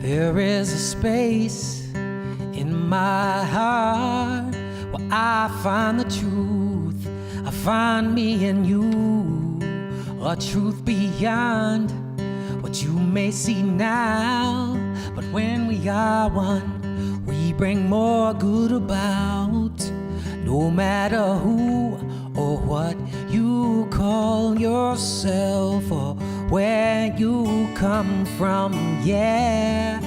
There is a space in my heart where I find the truth. I find me in you, a truth beyond what you may see now. But when we are one, we bring more good about. No matter who or what you call yourself or where you come from, yeah.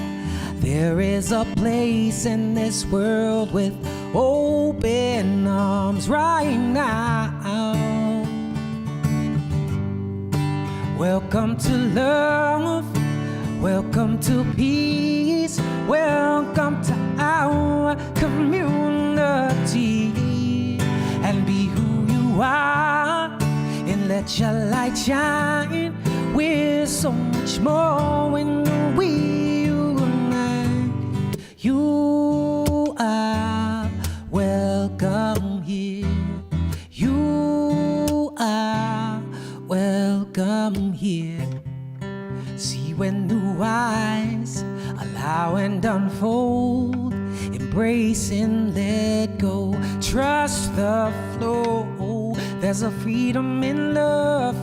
There is a place in this world with open arms right now. Welcome to love, welcome to peace, welcome to our community. And be who you are and let your light shine. We're so much more when we unite. You are welcome here. You are welcome here. See when new eyes allow and unfold, embrace and let go, trust the flow. There's a freedom in love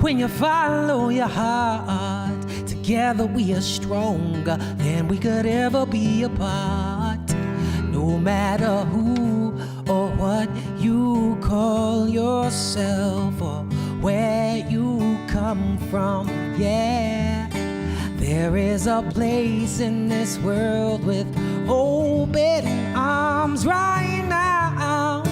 when you follow your heart. Together we are stronger than we could ever be apart. No matter who or what you call yourself or where you come from, yeah. There is a place in this world with open arms right now.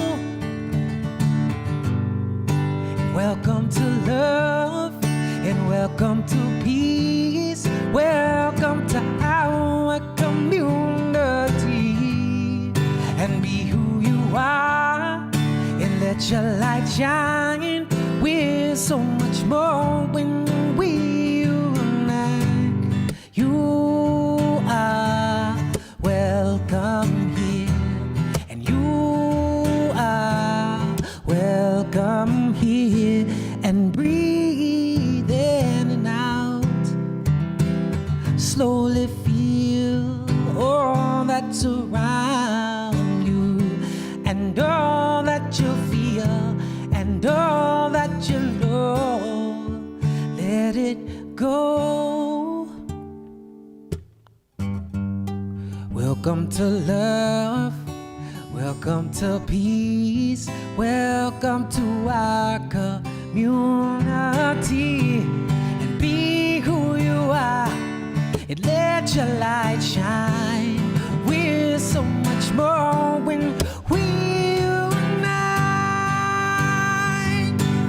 Welcome to love and welcome to peace. Welcome to our community. And be who you are and let your light shine. We're so much more when we unite. You are welcome here, and you are welcome here. And breathe in and out. Slowly feel all that's around you, and all that you feel, and all that you know. Let it go. Welcome to love, welcome to peace, welcome to our community. And be who you are and let your light shine. We're so much more when we unite.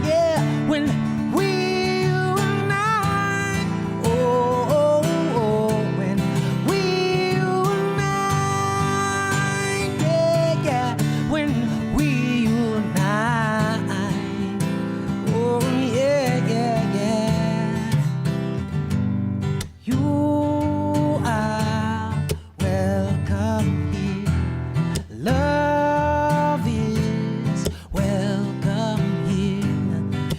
Yeah, when we unite. Oh, oh, oh, when we unite. Yeah, yeah, when we unite. Oh, yeah, yeah, yeah. You are welcome here. Love is welcome here.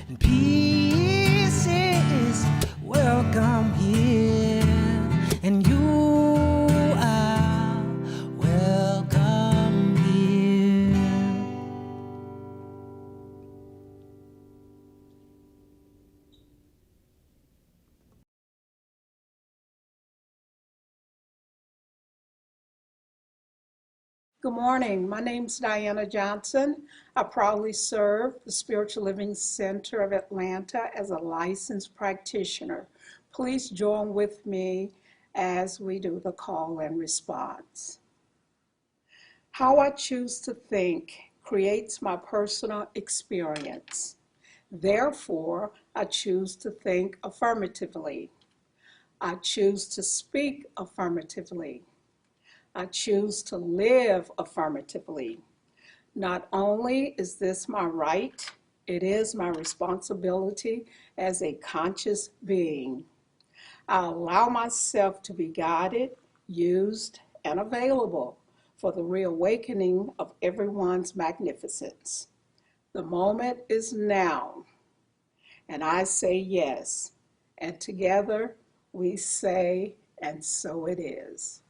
And peace is welcome here. And you are welcome here. Good morning. My name's Diana Johnson. I proudly serve the Spiritual Living Center of Atlanta as a licensed practitioner. Please join with me as we do the call and response. How I choose to think creates my personal experience. Therefore, I choose to think affirmatively. I choose to speak affirmatively. I choose to live affirmatively. Not only is this my right, it is my responsibility as a conscious being. I allow myself to be guided, used, and available for the reawakening of everyone's magnificence. The moment is now, and I say yes, and together we say and so it is.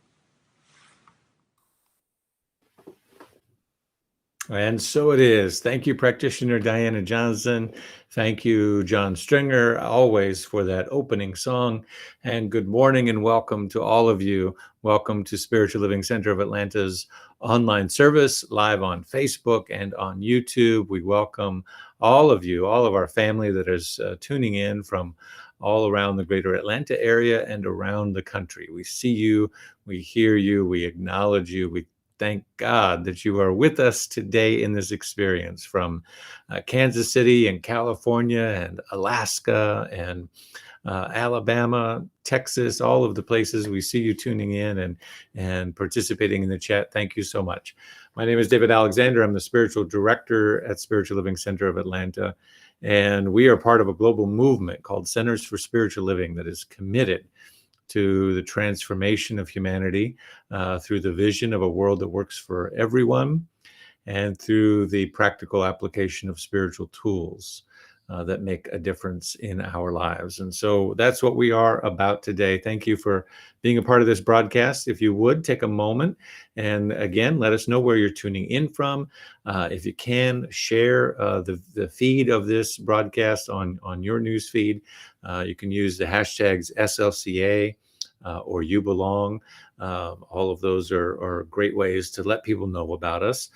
And so it is. Thank you, Practitioner Diana Johnson. Thank you, John Stringer, always for that opening song. And good morning and welcome to all of you. Welcome to Spiritual Living Center of Atlanta's online service, live on Facebook and on YouTube. We welcome all of you, all of our family that is tuning in from all around the greater Atlanta area and around the country. We see you, we hear you, we acknowledge you, we thank God that you are with us today in this experience from Kansas City and California and Alaska and Alabama, Texas, all of the places. We see you tuning in and participating in the chat. Thank you so much. My name is David Alexander. I'm the spiritual director at Spiritual Living Center of Atlanta. And we are part of a global movement called Centers for Spiritual Living that is committed to the transformation of humanity through the vision of a world that works for everyone and through the practical application of spiritual tools that make a difference in our lives. And so that's what we are about today. Thank you for being a part of this broadcast. If you would take a moment and again, let us know where you're tuning in from. If you can, share the feed of this broadcast on your news feed. You can use the hashtags SLCA or You Belong. All of those are great ways to let people know about us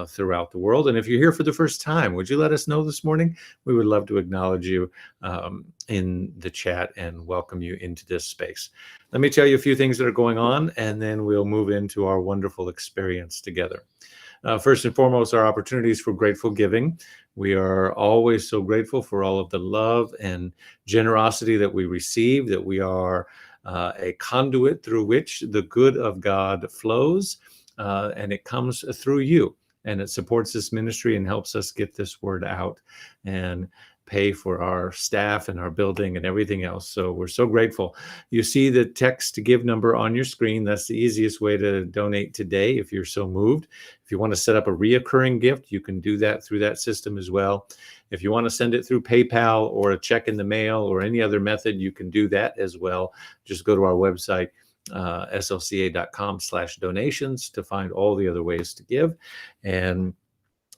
throughout the world. And if you're here for the first time, would you let us know this morning? We would love to acknowledge you in the chat and welcome you into this space. Let me tell you a few things that are going on, and then we'll move into our wonderful experience together. First and foremost, our opportunities for grateful giving. We are always so grateful for all of the love and generosity that we receive, that we are a conduit through which the good of God flows, and it comes through you, and it supports this ministry and helps us get this word out and pay for our staff and our building and everything else. So we're so grateful. You see the text to give number on your screen. That's the easiest way to donate today if you're so moved. If you want to set up a reoccurring gift, you can do that through that system as well. If you want to send it through PayPal or a check in the mail or any other method, you can do that as well. Just go to our website, slca.com/donations, to find all the other ways to give. And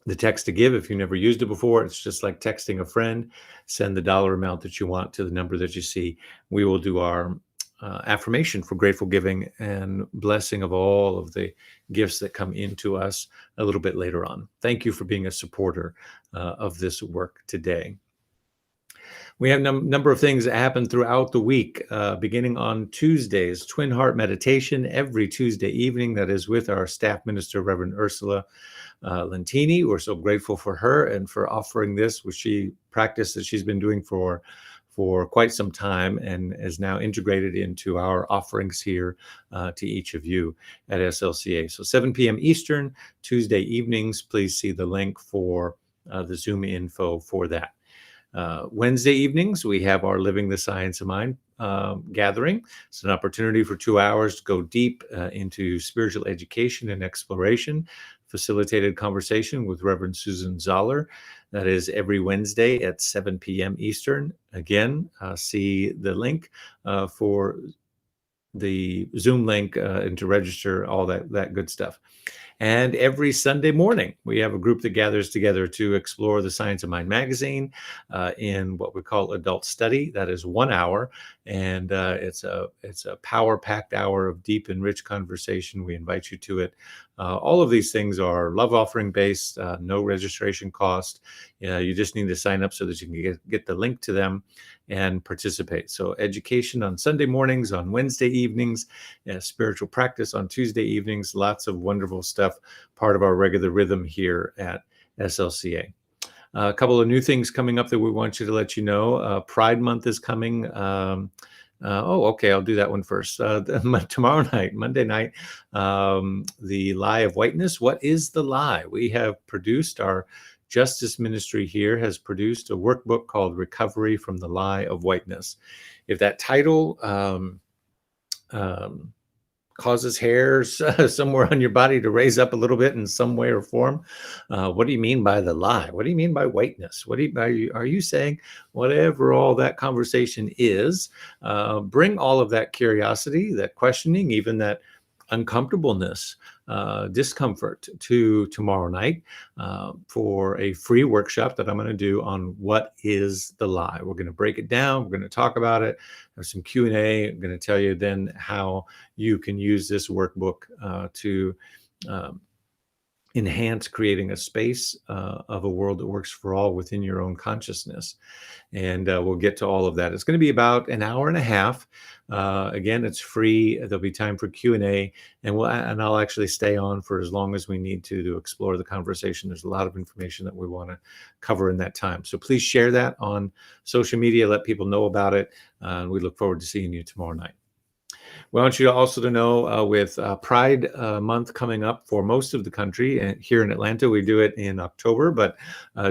the text to give, if you never used it before, it's just like texting a friend. Send the dollar amount that you want to the number that you see. We will do our affirmation for grateful giving and blessing of all of the gifts that come into us a little bit later on. Thank you for being a supporter of this work today. We have a number of things that happen throughout the week, beginning on Tuesdays, Twin Heart Meditation every Tuesday evening. That is with our staff minister, Reverend Ursula Lentini. We're so grateful for her and for offering this, which she practiced that she's been doing for quite some time and is now integrated into our offerings here to each of you at SLCA. So 7 p.m. Eastern, Tuesday evenings. Please see the link for the Zoom info for that. Wednesday evenings, we have our Living the Science of Mind gathering. It's an opportunity for 2 hours to go deep into spiritual education and exploration. Facilitated conversation with Reverend Susan Zoller. That is every Wednesday at 7 p.m. Eastern. Again, see the link for the Zoom link and to register, all that good stuff. And every Sunday morning, we have a group that gathers together to explore the Science of Mind magazine in what we call adult study. That is 1 hour, and it's a power-packed hour of deep and rich conversation. We invite you to it. All of these things are love offering based, no registration cost. You just need to sign up so that you can get the link to them and participate. So education on Sunday mornings, on Wednesday evenings, spiritual practice on Tuesday evenings, lots of wonderful stuff, part of our regular rhythm here at SLCA. A couple of new things coming up that we want you to let you know. Pride Month is coming. Okay, I'll do that one first. Tomorrow night, Monday night, the Lie of Whiteness. What is the lie? We have produced, our Justice Ministry here has produced a workbook called Recovery from the Lie of Whiteness. If that title causes hairs somewhere on your body to raise up a little bit in some way or form. What do you mean by the lie? What do you mean by whiteness? What do you, are you saying whatever all that conversation is? Bring all of that curiosity, that questioning, even that uncomfortableness, discomfort to tomorrow night for a free workshop that I'm going to do on what is the lie. We're going to break it down. We're going to talk about it. There's some Q&A. I'm going to tell you then how you can use this workbook to enhance creating a space of a world that works for all within your own consciousness. And we'll get to all of that. It's going to be about an hour and a half. Again, it's free. There'll be time for Q&A, and I'll actually stay on for as long as we need to explore the conversation. There's a lot of information that we want to cover in that time. So please share that on social media. Let people know about it. We look forward to seeing you tomorrow night. We want you also to know with Pride Month coming up for most of the country, and here in Atlanta, we do it in October, but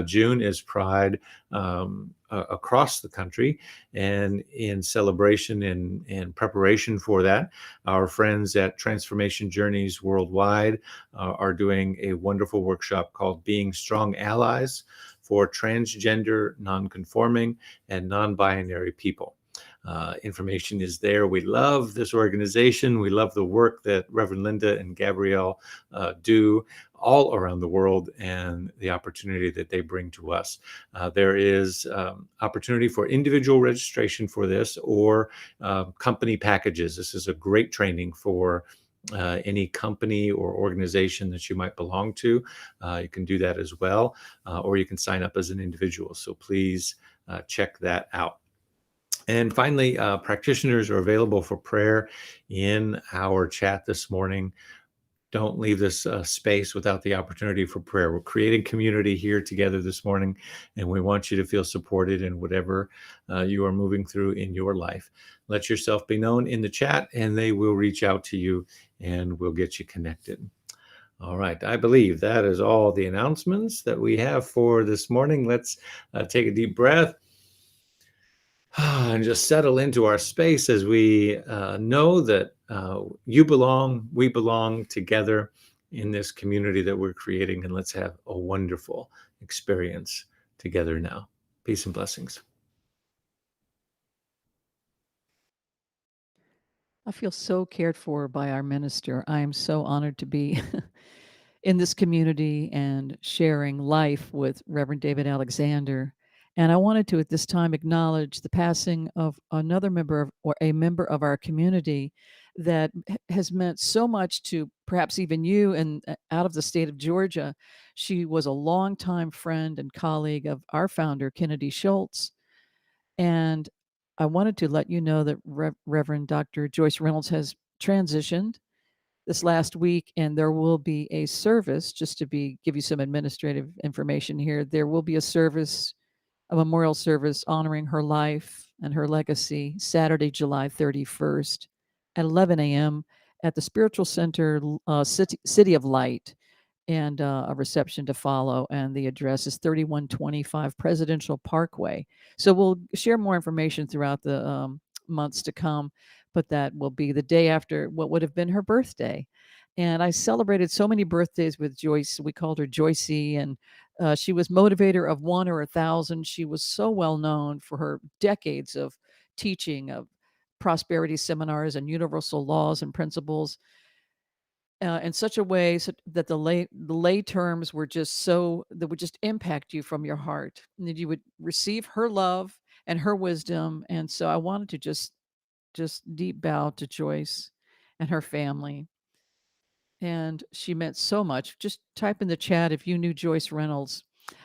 June is Pride across the country. And in celebration and preparation for that, our friends at Transformation Journeys Worldwide are doing a wonderful workshop called Being Strong Allies for Transgender, Nonconforming, and Non-Binary People. Information is there. We love this organization. We love the work that Reverend Linda and Gabrielle do all around the world and the opportunity that they bring to us. There is opportunity for individual registration for this or company packages. This is a great training for any company or organization that you might belong to. You can do that as well, or you can sign up as an individual. So please check that out. And finally, practitioners are available for prayer in our chat this morning. Don't leave this space without the opportunity for prayer. We're creating community here together this morning, and we want you to feel supported in whatever you are moving through in your life. Let yourself be known in the chat, and they will reach out to you, and we'll get you connected. All right, I believe that is all the announcements that we have for this morning. Let's take a deep breath and just settle into our space as we know that you belong, we belong together in this community that we're creating, and let's have a wonderful experience together now. Peace and blessings. I feel so cared for by our minister. I am so honored to be in this community and sharing life with Reverend David Alexander. And I wanted to, at this time, acknowledge the passing of another member of, or a member of our community that has meant so much to perhaps even you and out of the state of Georgia. She was a longtime friend and colleague of our founder, Kennedy Schultz. And I wanted to let you know that Reverend Dr. Joyce Reynolds has transitioned this last week, and there will be a service, just to give you some administrative information here. There will be a service, a memorial service honoring her life and her legacy, Saturday, July 31st at 11 a.m. at the Spiritual Center, City of Light, and a reception to follow. And the address is 3125 Presidential Parkway. So we'll share more information throughout the months to come, but that will be the day after what would have been her birthday. And I celebrated so many birthdays with Joyce. We called her Joycey, and she was motivator of 1 or 1,000. She was so well known for her decades of teaching of prosperity seminars and universal laws and principles in such a way so that the lay terms were just so that would just impact you from your heart, and that you would receive her love and her wisdom. And so I wanted to just deep bow to Joyce and her family. And she meant so much. Just type in the chat if you knew Joyce Reynolds.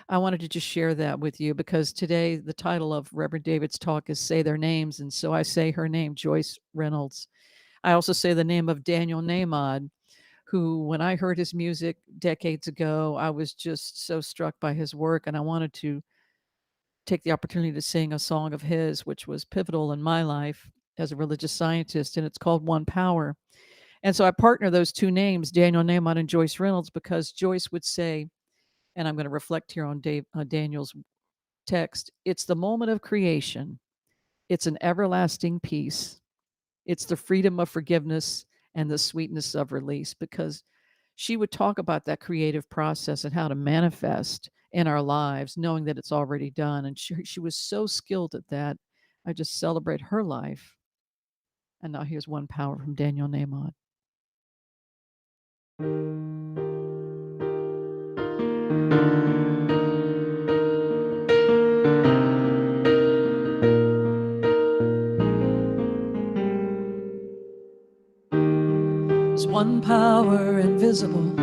I wanted to just share that with you because today the title of Reverend David's talk is Say Their Names. And so I say her name, Joyce Reynolds. I also say the name of Daniel Namod, who, when I heard his music decades ago, I was just so struck by his work. And I wanted to take the opportunity to sing a song of his, which was pivotal in my life as a religious scientist. And it's called One Power. And so I partner those two names, Daniel Namod and Joyce Reynolds, because Joyce would say, and I'm going to reflect here on Daniel's text, it's the moment of creation. It's an everlasting peace. It's the freedom of forgiveness and the sweetness of release, because she would talk about that creative process and how to manifest in our lives, knowing that it's already done. And she was so skilled at that. I just celebrate her life. And now here's one power from Daniel Nahmod. There's one power invisible,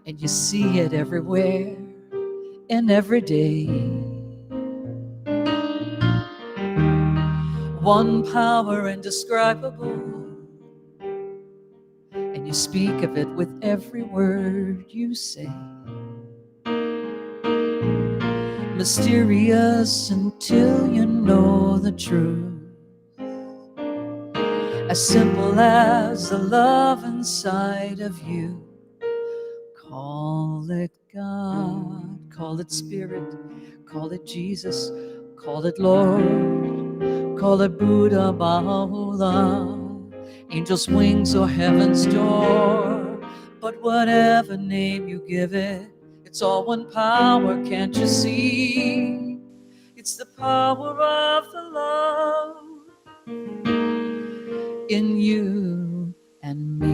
and you see it everywhere and every day. One power indescribable, and you speak of it with every word you say. Mysterious until you know the truth. As simple as the love inside of you. Call it God, call it Spirit, call it Jesus, call it Lord, call it Buddha, Baha'u'llah, angel's wings or heaven's door. But whatever name you give it, it's all one power, can't you see? It's the power of the love in you and me.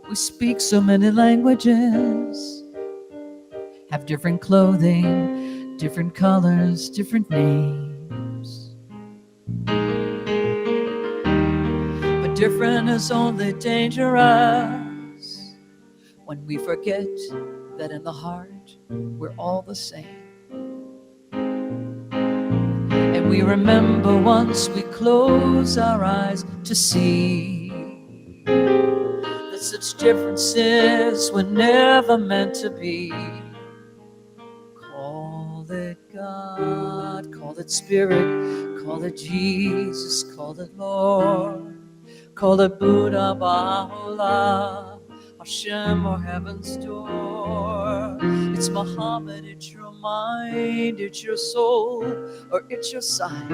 We speak so many languages, have different clothing, different colors, different names. But different is only dangerous when we forget that in the heart we're all the same. And we remember once we close our eyes to see that such differences were never meant to be. Call it God, call it Spirit, call it Jesus, call it Lord, call it Buddha, Baha'u'llah, Hashem, or heaven's door. It's Muhammad, it's your mind, it's your soul, or it's your sight.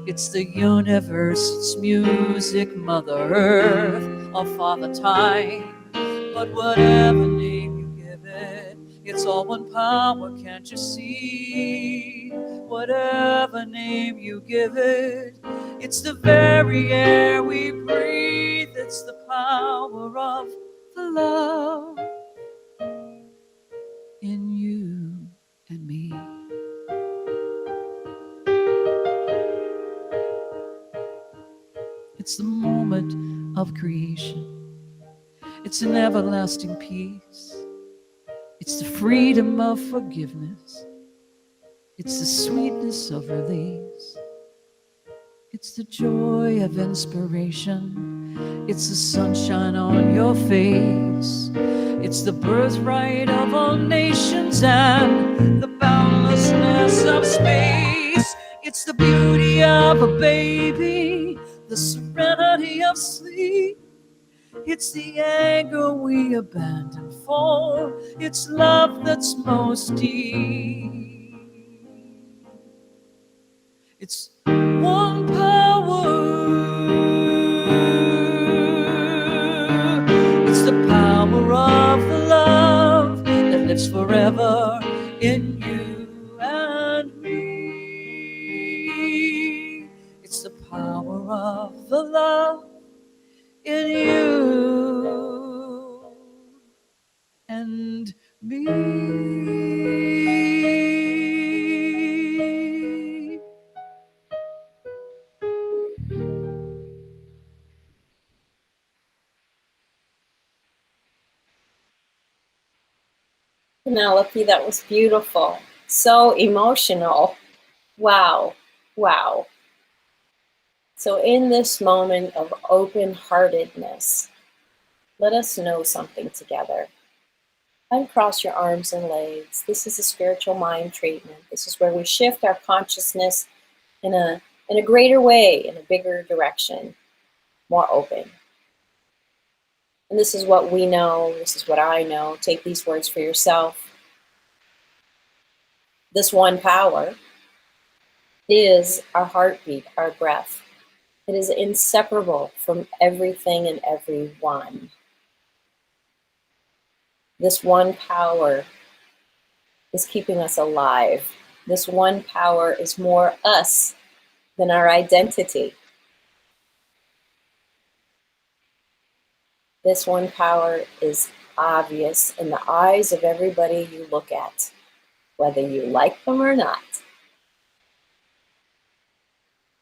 It's the universe, it's music, Mother Earth, or Father Time. But whatever name you give it, it's all one power, can't you see? Whatever name you give it, it's the very air we breathe. It's the power of the love in you and me. It's the moment of creation. It's an everlasting peace. It's the freedom of forgiveness. It's the sweetness of release. It's the joy of inspiration. It's the sunshine on your face. It's the birthright of all nations and the boundlessness of space. It's the beauty of a baby, the serenity of sleep. It's the anger we abandon for. It's love that's most deep. It's one power. It's the power of the love that lives forever in you and me. It's the power of the love in you and me. Penelope, that was beautiful. So emotional. Wow. Wow. So in this moment of open-heartedness, let us know something together. Uncross your arms and legs. This is a spiritual mind treatment. This is where we shift our consciousness in a greater way, in a bigger direction, more open. And this is what we know. This is what I know. Take these words for yourself. This one power is our heartbeat, our breath. It is inseparable from everything and everyone. This one power is keeping us alive. This one power is more us than our identity. This one power is obvious in the eyes of everybody you look at, whether you like them or not.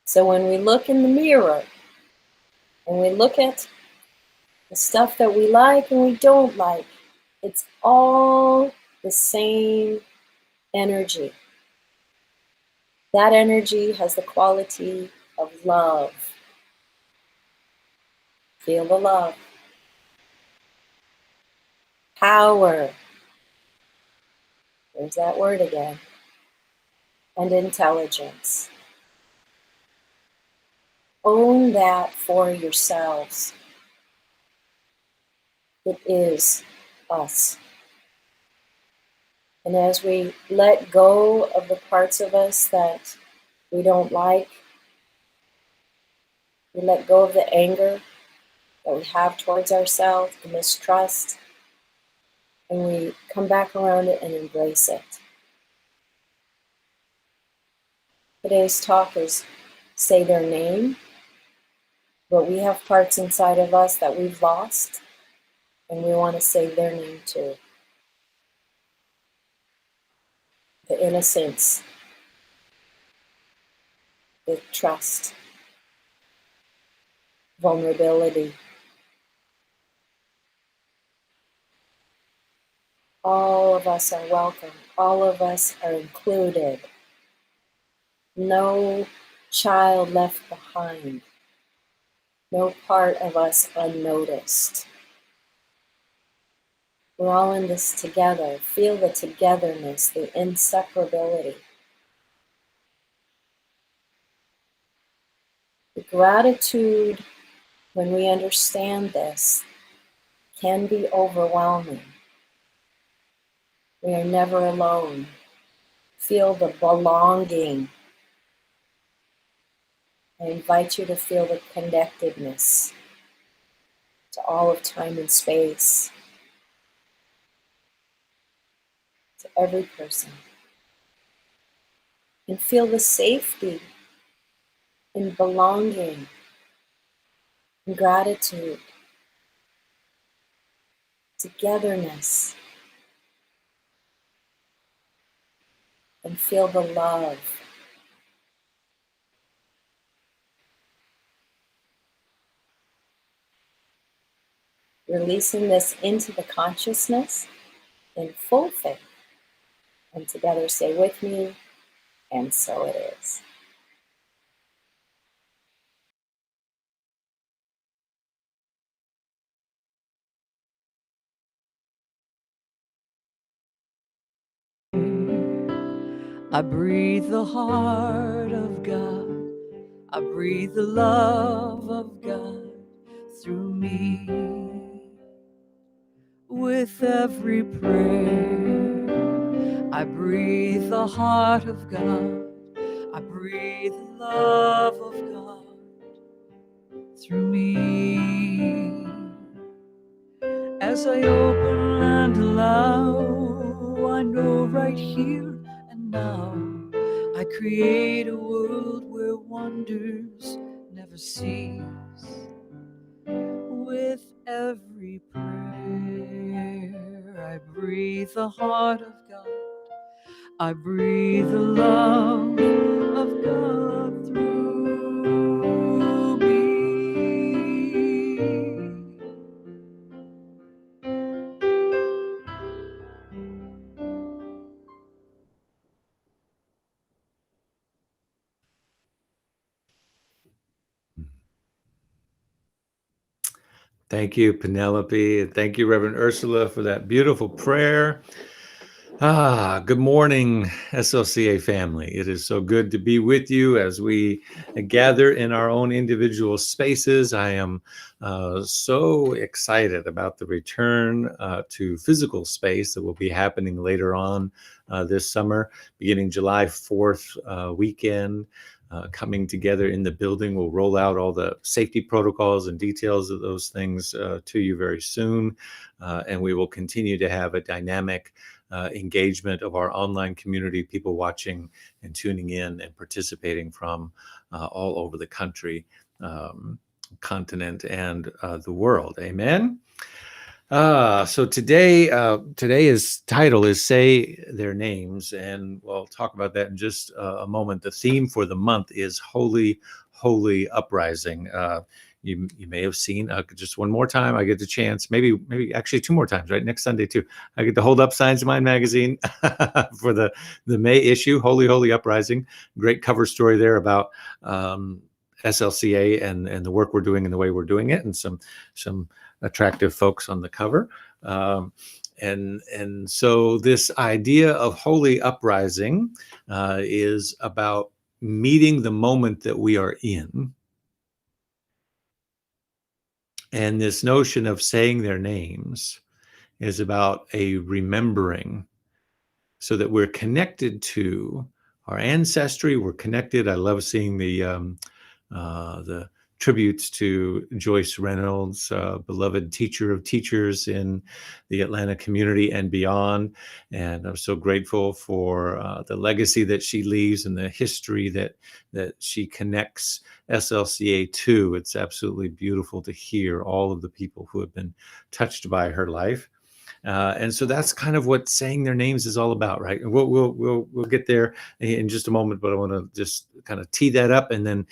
So when we look in the mirror and we look at the stuff that we like and we don't like, it's all the same energy. That energy has the quality of love. Feel the love. Power. There's that word again. And intelligence. Own that for yourselves. It is us. And as we let go of the parts of us that we don't like, we let go of the anger that we have towards ourselves, the mistrust, and we come back around it and embrace it. Today's talk is say their name, but we have parts inside of us that we've lost, and we want to say their name too. The innocence, the trust, vulnerability. All of us are welcome. All of us are included. No child left behind. No part of us unnoticed. We're all in this together. Feel the togetherness, the inseparability. The gratitude, when we understand this, can be overwhelming. We are never alone. Feel the belonging. I invite you to feel the connectedness to all of time and space, to every person. And feel the safety in belonging, in gratitude, togetherness, and feel the love. Releasing this into the consciousness in full faith. And together say with me, and so it is. I breathe the heart of God. I breathe the love of God through me. With every prayer, I breathe the heart of God. I breathe the love of God through me. As I open and allow, I know right here and now, I create a world where wonders never cease. With every prayer, I breathe the heart of God. I breathe the love of God through me. Thank you, Penelope. And thank you, Reverend Ursula, for that beautiful prayer. Good morning, SLCA family. It is so good to be with you as we gather in our own individual spaces. I am so excited about the return to physical space that will be happening later on this summer, beginning July 4th weekend. Coming together in the building. We'll roll out all the safety protocols and details of those things to you very soon. And we will continue to have a dynamic engagement of our online community, people watching and tuning in and participating from all over the country, continent, and the world. Amen. So today's title is Say Their Names, and we'll talk about that in just a moment. The theme for the month is Holy, Holy Uprising. You may have seen just one more time. I get the chance, maybe actually two more times, right? Next Sunday too. I get to hold up Signs of Mind magazine for the May issue, Holy, Holy Uprising. Great cover story there about SLCA and the work we're doing and the way we're doing it, and some attractive folks on the cover. And so this idea of holy uprising is about meeting the moment that we are in. And this notion of saying their names is about a remembering, so that we're connected to our ancestry. We're connected. I love seeing the tributes to Joyce Reynolds, beloved teacher of teachers in the Atlanta community and beyond. And I'm so grateful for the legacy that she leaves and the history that she connects SLCA to. It's absolutely beautiful to hear all of the people who have been touched by her life. And so that's kind of what saying their names is all about, right? And we'll get there in just a moment, but I want to just kind of tee that up and then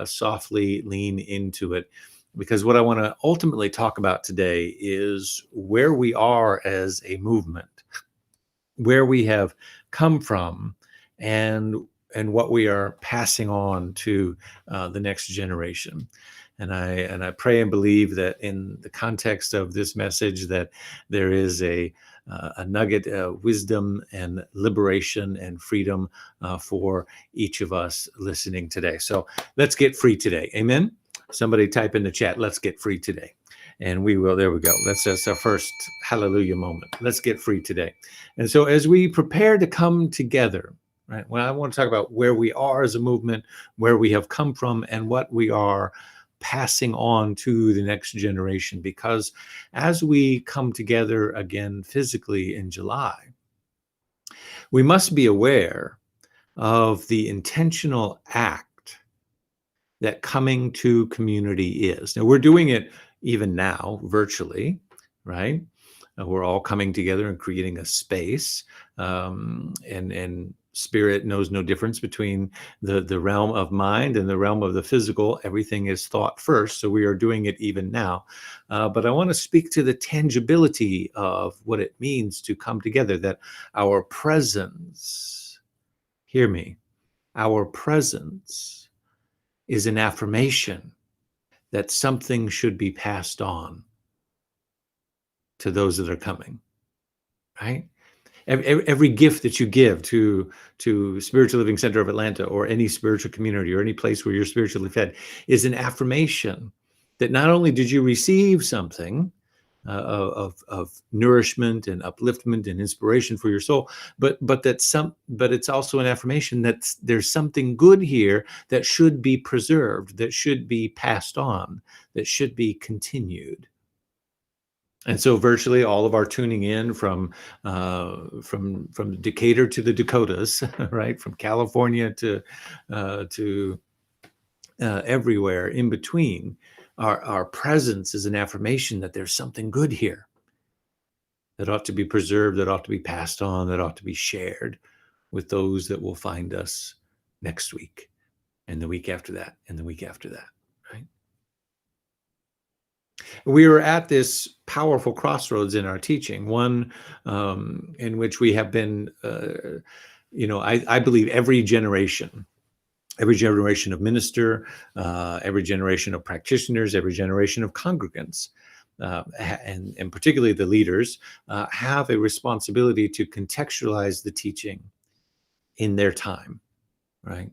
softly lean into it, because what I want to ultimately talk about today is where we are as a movement, where we have come from, and what we are passing on to the next generation. And I pray and believe that in the context of this message that there is a nugget of wisdom and liberation and freedom for each of us listening today. So let's get free today. Amen. Somebody type in the chat, let's get free today. And we will, there we go. That's our first hallelujah moment. Let's get free today. And so as we prepare to come together, right, well, I want to talk about where we are as a movement, where we have come from, and what we are passing on to the next generation. Because as we come together again physically in July, we must be aware of the intentional act that coming to community is. Now, we're doing it even now virtually, right? We're all coming together and creating a space, and spirit knows no difference between the realm of mind and the realm of the physical. Everything is thought first, so we are doing it even now. But I want to speak to the tangibility of what it means to come together, that our presence, hear me, our presence is an affirmation that something should be passed on to those that are coming, right? Every gift that you give to Spiritual Living Center of Atlanta, or any spiritual community, or any place where you're spiritually fed, is an affirmation that not only did you receive something of nourishment and upliftment and inspiration for your soul, but it's also an affirmation that there's something good here that should be preserved, that should be passed on, that should be continued. And so virtually all of our tuning in from Decatur to the Dakotas, right? From California to everywhere in between, our presence is an affirmation that there's something good here that ought to be preserved, that ought to be passed on, that ought to be shared with those that will find us next week, and the week after that, and the week after that, right? We are at this powerful crossroads in our teaching, one in which we have been, I believe every generation of minister, every generation of practitioners, every generation of congregants and particularly the leaders, have a responsibility to contextualize the teaching in their time, right?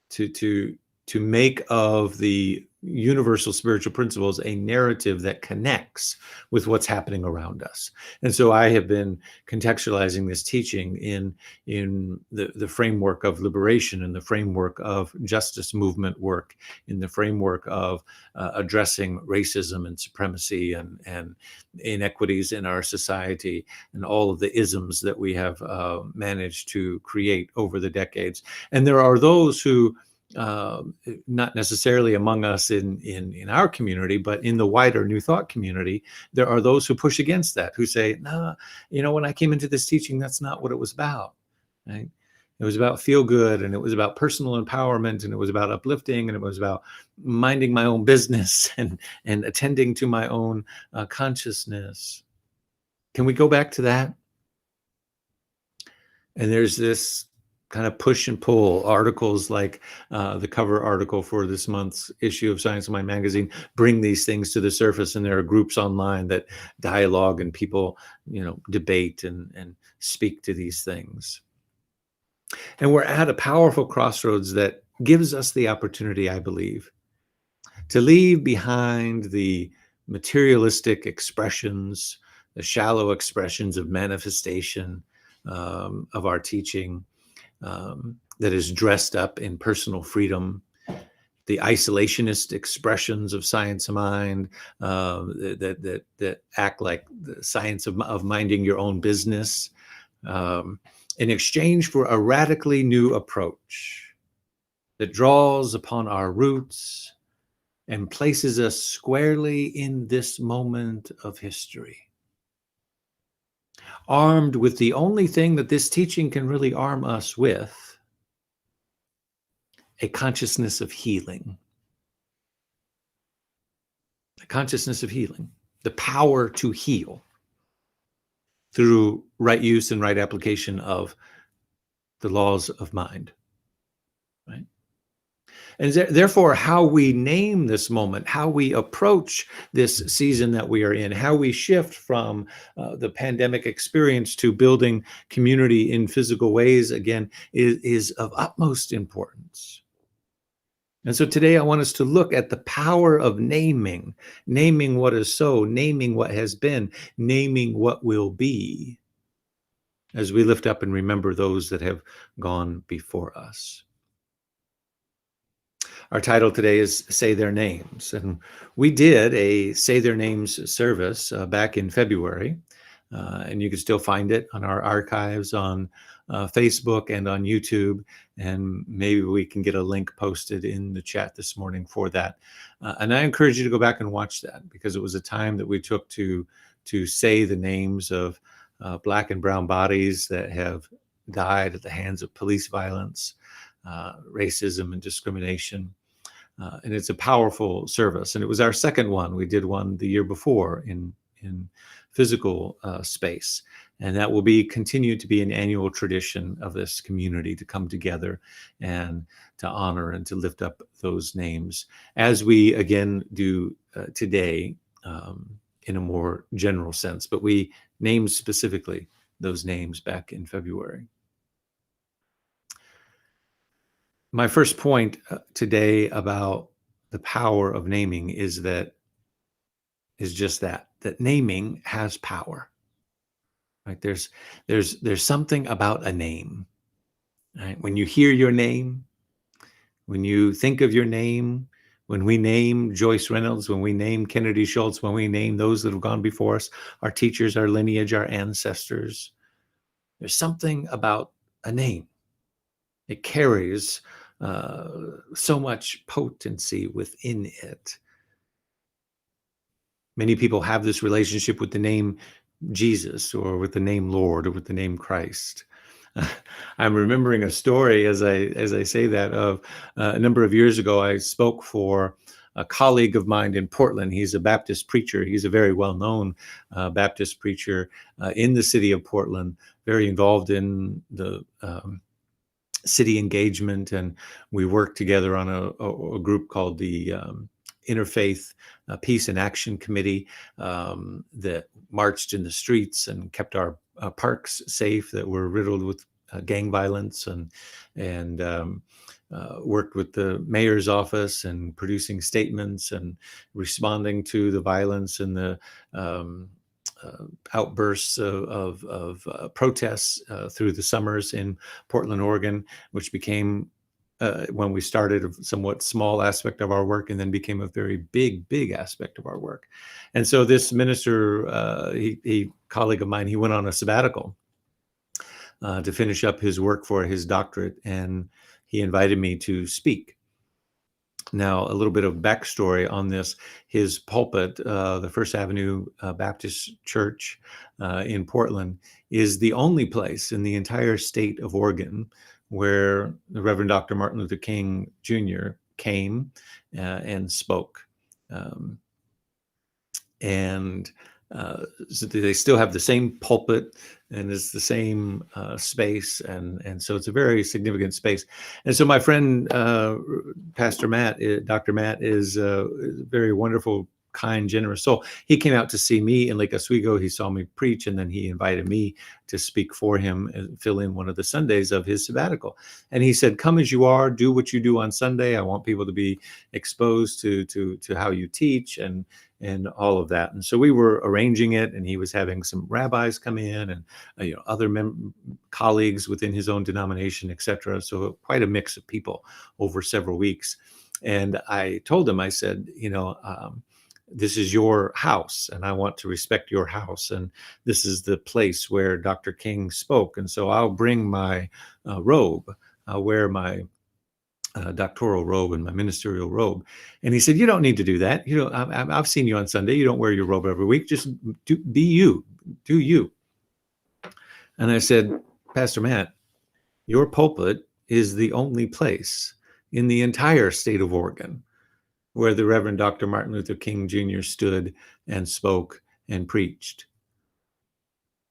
To make of the universal spiritual principles a narrative that connects with what's happening around us. And so I have been contextualizing this teaching in the framework of liberation, in the framework of justice movement work, in the framework of addressing racism and supremacy and inequities in our society, and all of the isms that we have managed to create over the decades. And there are those who, not necessarily among us in our community, but in the wider New Thought community, there are those who push against that, who say, no, when I came into this teaching, that's not what it was about, right? It was about feel good, and it was about personal empowerment, and it was about uplifting, and it was about minding my own business and attending to my own consciousness. Can we go back to that? And there's this kind of push and pull. Articles like the cover article for this month's issue of Science of Mind magazine bring these things to the surface, and there are groups online that dialogue and people, debate and speak to these things. And we're at a powerful crossroads that gives us the opportunity, I believe, to leave behind the materialistic expressions, the shallow expressions of manifestation of our teaching, that is dressed up in personal freedom, the isolationist expressions of science of mind, that act like the science of minding your own business, in exchange for a radically new approach that draws upon our roots and places us squarely in this moment of history, armed with the only thing that this teaching can really arm us with: a consciousness of healing. A consciousness of healing, the power to heal through right use and right application of the laws of mind, right? And therefore, how we name this moment, how we approach this season that we are in, how we shift from the pandemic experience to building community in physical ways again, is of utmost importance. And so today I want us to look at the power of naming what is so, naming what has been, naming what will be, as we lift up and remember those that have gone before us. Our title today is Say Their Names. And we did a Say Their Names service back in February. And you can still find it on our archives on Facebook and on YouTube. And maybe we can get a link posted in the chat this morning for that. And I encourage you to go back and watch that, because it was a time that we took to say the names of Black and brown bodies that have died at the hands of police violence, racism, and discrimination. And it's a powerful service. And it was our second one. We did one the year before in physical space. And that will continue to be an annual tradition of this community, to come together and to honor and to lift up those names, as we again do today, in a more general sense. But we named specifically those names back in February. My first point today about the power of naming is just that naming has power. Right? There's something about a name. Right? When you hear your name, when you think of your name, when we name Joyce Reynolds, when we name Kennedy Schultz, when we name those that have gone before us, our teachers, our lineage, our ancestors, there's something about a name. It carries so much potency within it. Many people have this relationship with the name Jesus, or with the name Lord, or with the name Christ. I'm remembering a story as I say that of a number of years ago. I spoke for a colleague of mine in Portland. He's a Baptist preacher. He's a very well-known Baptist preacher in the city of Portland, very involved in the city engagement. And we worked together on a group called the interfaith peace and action committee that marched in the streets and kept our parks safe that were riddled with gang violence, and worked with the mayor's office and producing statements and responding to the violence and the outbursts of protests through the summers in Portland, Oregon, which became, when we started, a somewhat small aspect of our work and then became a very big aspect of our work. And so this minister, he colleague of mine, he went on a sabbatical to finish up his work for his doctorate, and he invited me to speak. Now, a little bit of backstory on this. His pulpit, the First Avenue Baptist Church in Portland, is the only place in the entire state of Oregon where the Reverend Dr. Martin Luther King Jr. came and spoke. So they still have the same pulpit, and it's the same space, and so it's a very significant space. And so my friend, Pastor Matt, Dr. Matt, is a very wonderful, kind, generous soul. He came out to see me in Lake Oswego. He saw me preach, and then he invited me to speak for him and fill in one of the Sundays of his sabbatical. And he said, "Come as you are, do what you do on Sunday. I want people to be exposed to how you teach and all of that." And so we were arranging it, and he was having some rabbis come in and other colleagues within his own denomination, etc. So quite a mix of people over several weeks. And I told him, I said, this is your house, and I want to respect your house, and this is the place where Dr. King spoke, and so I'll bring my robe. I'll wear my doctoral robe and my ministerial robe. And he said, "You don't need to do that. I've seen you on Sunday. You don't wear your robe every week. Just be you. Do you." And I said, "Pastor Matt, your pulpit is the only place in the entire state of Oregon where the Reverend Dr. Martin Luther King Jr. stood and spoke and preached.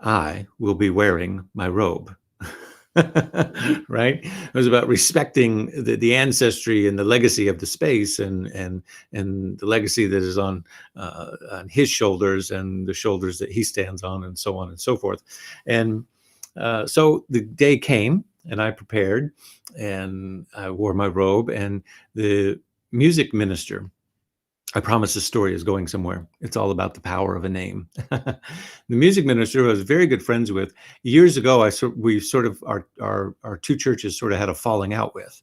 I will be wearing my robe." Right? It was about respecting the ancestry and the legacy of the space, and the legacy that is on his shoulders and the shoulders that he stands on, and so on and so forth. And so the day came, and I prepared, and I wore my robe, and the music minister, I promise the story is going somewhere. It's all about the power of a name. The music minister, who I was very good friends with, years ago, our two churches sort of had a falling out with.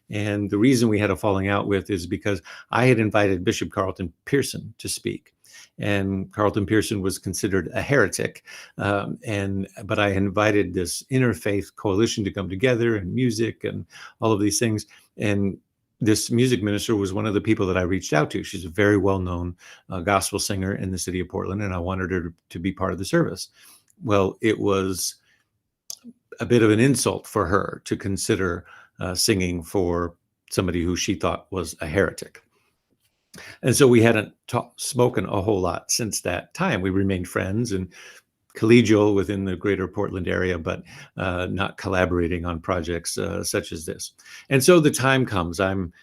And the reason we had a falling out with is because I had invited Bishop Carlton Pearson to speak. And Carlton Pearson was considered a heretic. But I invited this interfaith coalition to come together, and music and all of these things. And this music minister was one of the people that I reached out to. She's a very well-known gospel singer in the city of Portland, and I wanted her to be part of the service. Well, it was a bit of an insult for her to consider singing for somebody who she thought was a heretic. And so we hadn't spoken a whole lot since that time. We remained friends and collegial within the greater Portland area, but not collaborating on projects such as this. And so the time comes, I'm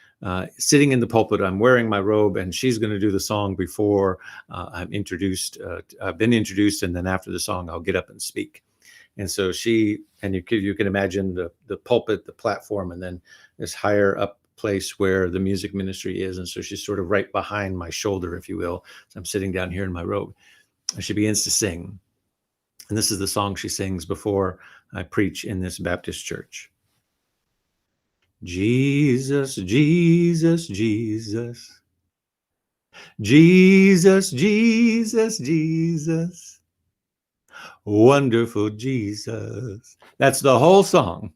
sitting in the pulpit, I'm wearing my robe, and she's going to do the song before I'm introduced. I've been introduced, and then after the song, I'll get up and speak. And so you can imagine the pulpit, the platform, and then this higher up place where the music ministry is. And so she's sort of right behind my shoulder, if you will. So I'm sitting down here in my robe, and she begins to sing. And this is the song she sings before I preach in this Baptist church. Jesus, Jesus, Jesus. Jesus, Jesus, Jesus. Wonderful Jesus. That's the whole song.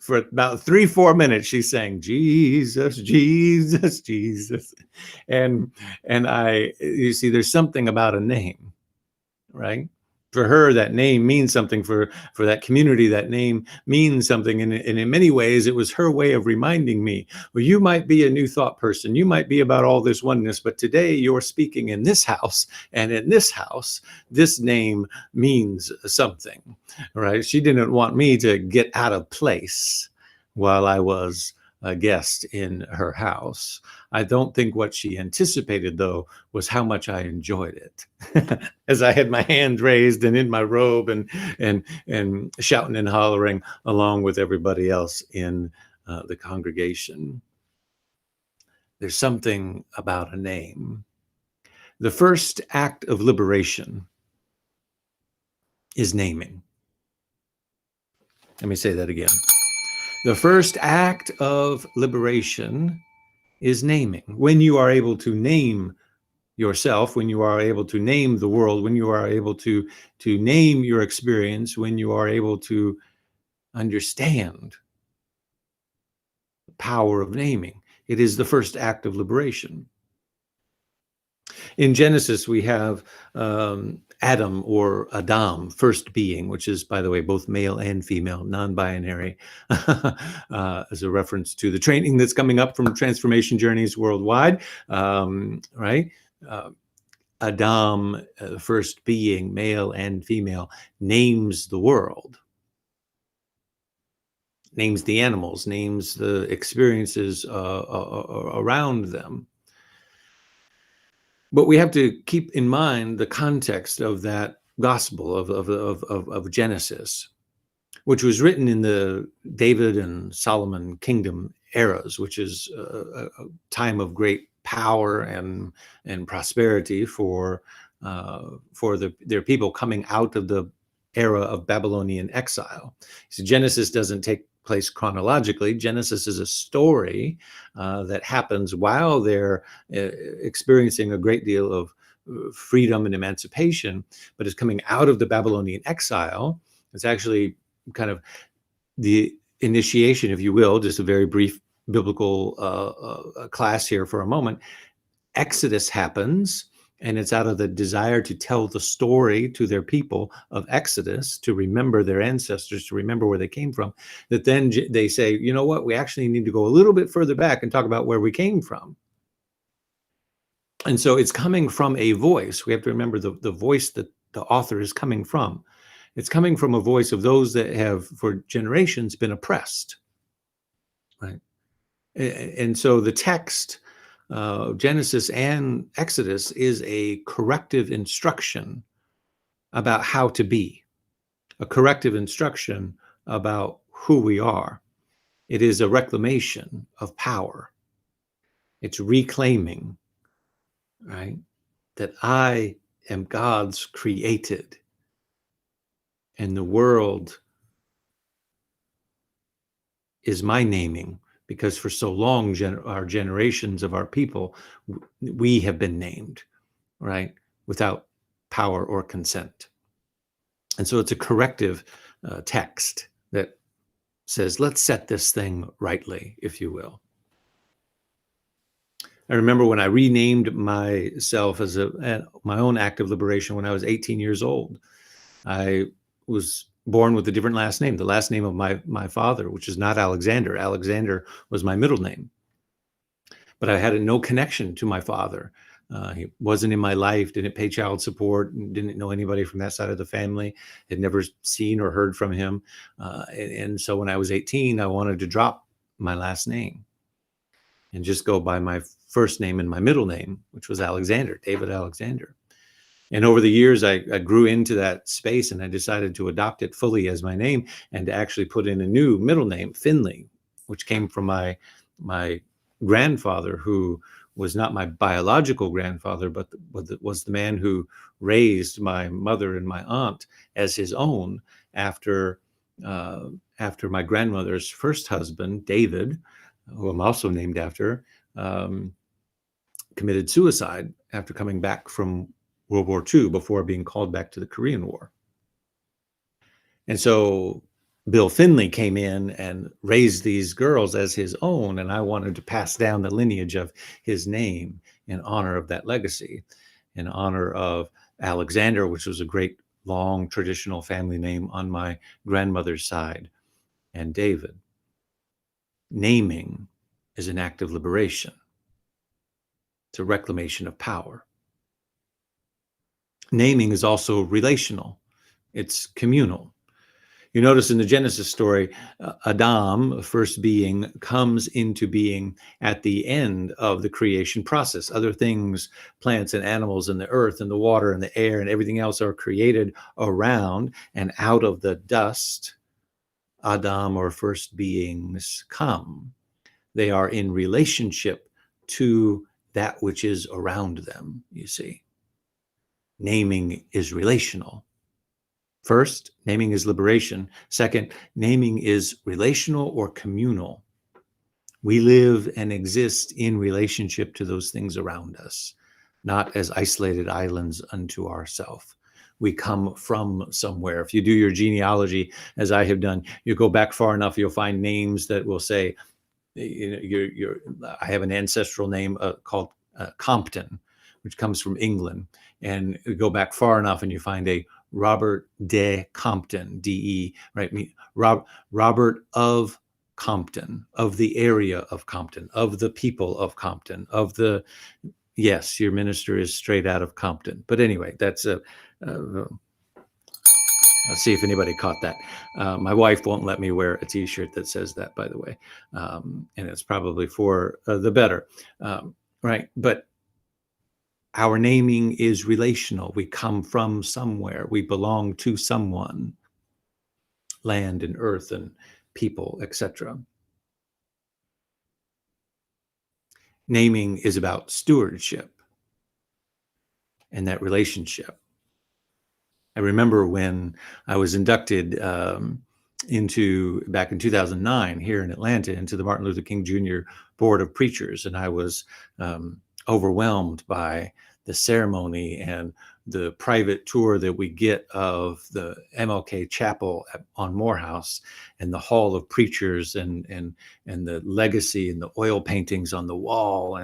For about 3-4 minutes, she sang Jesus, Jesus, Jesus. And you see, there's something about a name, right? For her, that name means something. For that community, that name means something. And in many ways, it was her way of reminding me, well, you might be a new thought person. You might be about all this oneness, but today you're speaking in this house. And in this house, this name means something, right? She didn't want me to get out of place while I was guest in her house. I don't think what she anticipated, though, was how much I enjoyed it. As I had my hand raised and in my robe and shouting and hollering along with everybody else in the congregation. There's something about a name. The first act of liberation is naming. Let me say that again. The first act of liberation is naming. When you are able to name yourself, when you are able to name the world, when you are able to name your experience, when you are able to understand the power of naming, it is the first act of liberation. In Genesis, we have Adam or Adam, first being, which is, by the way, both male and female, non-binary, as a reference to the training that's coming up from transformation journeys worldwide, right? Adam, first being, male and female, names the world, names the animals, names the experiences around them. But we have to keep in mind the context of that gospel of Genesis, which was written in the David and Solomon kingdom eras, which is a time of great power and prosperity for their people coming out of the era of Babylonian exile. So Genesis doesn't take place chronologically. Genesis is a story that happens while they're experiencing a great deal of freedom and emancipation, but is coming out of the Babylonian exile. It's actually kind of the initiation, if you will, just a very brief biblical class here for a moment. Exodus happens, and it's out of the desire to tell the story to their people of Exodus, to remember their ancestors, to remember where they came from, that then they say, you know what, we actually need to go a little bit further back and talk about where we came from. And so it's coming from a voice. We have to remember the voice that the author is coming from. It's coming from a voice of those that have, for generations, been oppressed, right? And so the text, Genesis and Exodus, is a corrective instruction about how to be, a corrective instruction about who we are. It is a reclamation of power. It's reclaiming, right, that I am God's created, and the world is my naming, because for so long, our generations of our people, we have been named, right, without power or consent. And so it's a corrective text that says, let's set this thing rightly, if you will. I remember when I renamed myself as my own act of liberation when I was 18 years old. I was born with a different last name, the last name of my father, which is not Alexander. Alexander was my middle name. But I had no connection to my father. He wasn't in my life, didn't pay child support, didn't know anybody from that side of the family, had never seen or heard from him. And so when I was 18, I wanted to drop my last name and just go by my first name and my middle name, which was Alexander, David Alexander. And over the years, I grew into that space, and I decided to adopt it fully as my name and to actually put in a new middle name, Finley, which came from my grandfather, who was not my biological grandfather, but was the man who raised my mother and my aunt as his own after my grandmother's first husband, David, who I'm also named after, committed suicide after coming back from World War II before being called back to the Korean War. And so Bill Finley came in and raised these girls as his own, and I wanted to pass down the lineage of his name in honor of that legacy, in honor of Alexander, which was a great, long, traditional family name on my grandmother's side, and David. Naming is an act of liberation. It's a reclamation of power. Naming is also relational. It's communal. You notice in the Genesis story, Adam, first being, comes into being at the end of the creation process. Other things, plants and animals and the earth and the water and the air and everything else are created around, and out of the dust, Adam, or first beings, come. They are in relationship to that which is around them, you see. Naming is relational. First, naming is liberation. Second, naming is relational or communal. We live and exist in relationship to those things around us, not as isolated islands unto ourselves. We come from somewhere. If you do your genealogy, as I have done, you go back far enough, you'll find names that will say, I have an ancestral name called Compton, which comes from England. And you go back far enough and you find a Robert de Compton, D-E, right? Robert of Compton, of the area of Compton, of the people of Compton, yes, your minister is straight out of Compton. But anyway, that's I'll see if anybody caught that. My wife won't let me wear a t-shirt that says that, by the way. And it's probably for the better, right? But our naming is relational. We come from somewhere. We belong to someone, land and earth and people, etc. Naming is about stewardship and that relationship. I remember when I was inducted back in 2009 here in Atlanta into the Martin Luther King Jr. Board of Preachers, and I was overwhelmed by the ceremony and the private tour that we get of the MLK Chapel on Morehouse and the Hall of Preachers and the legacy and the oil paintings on the wall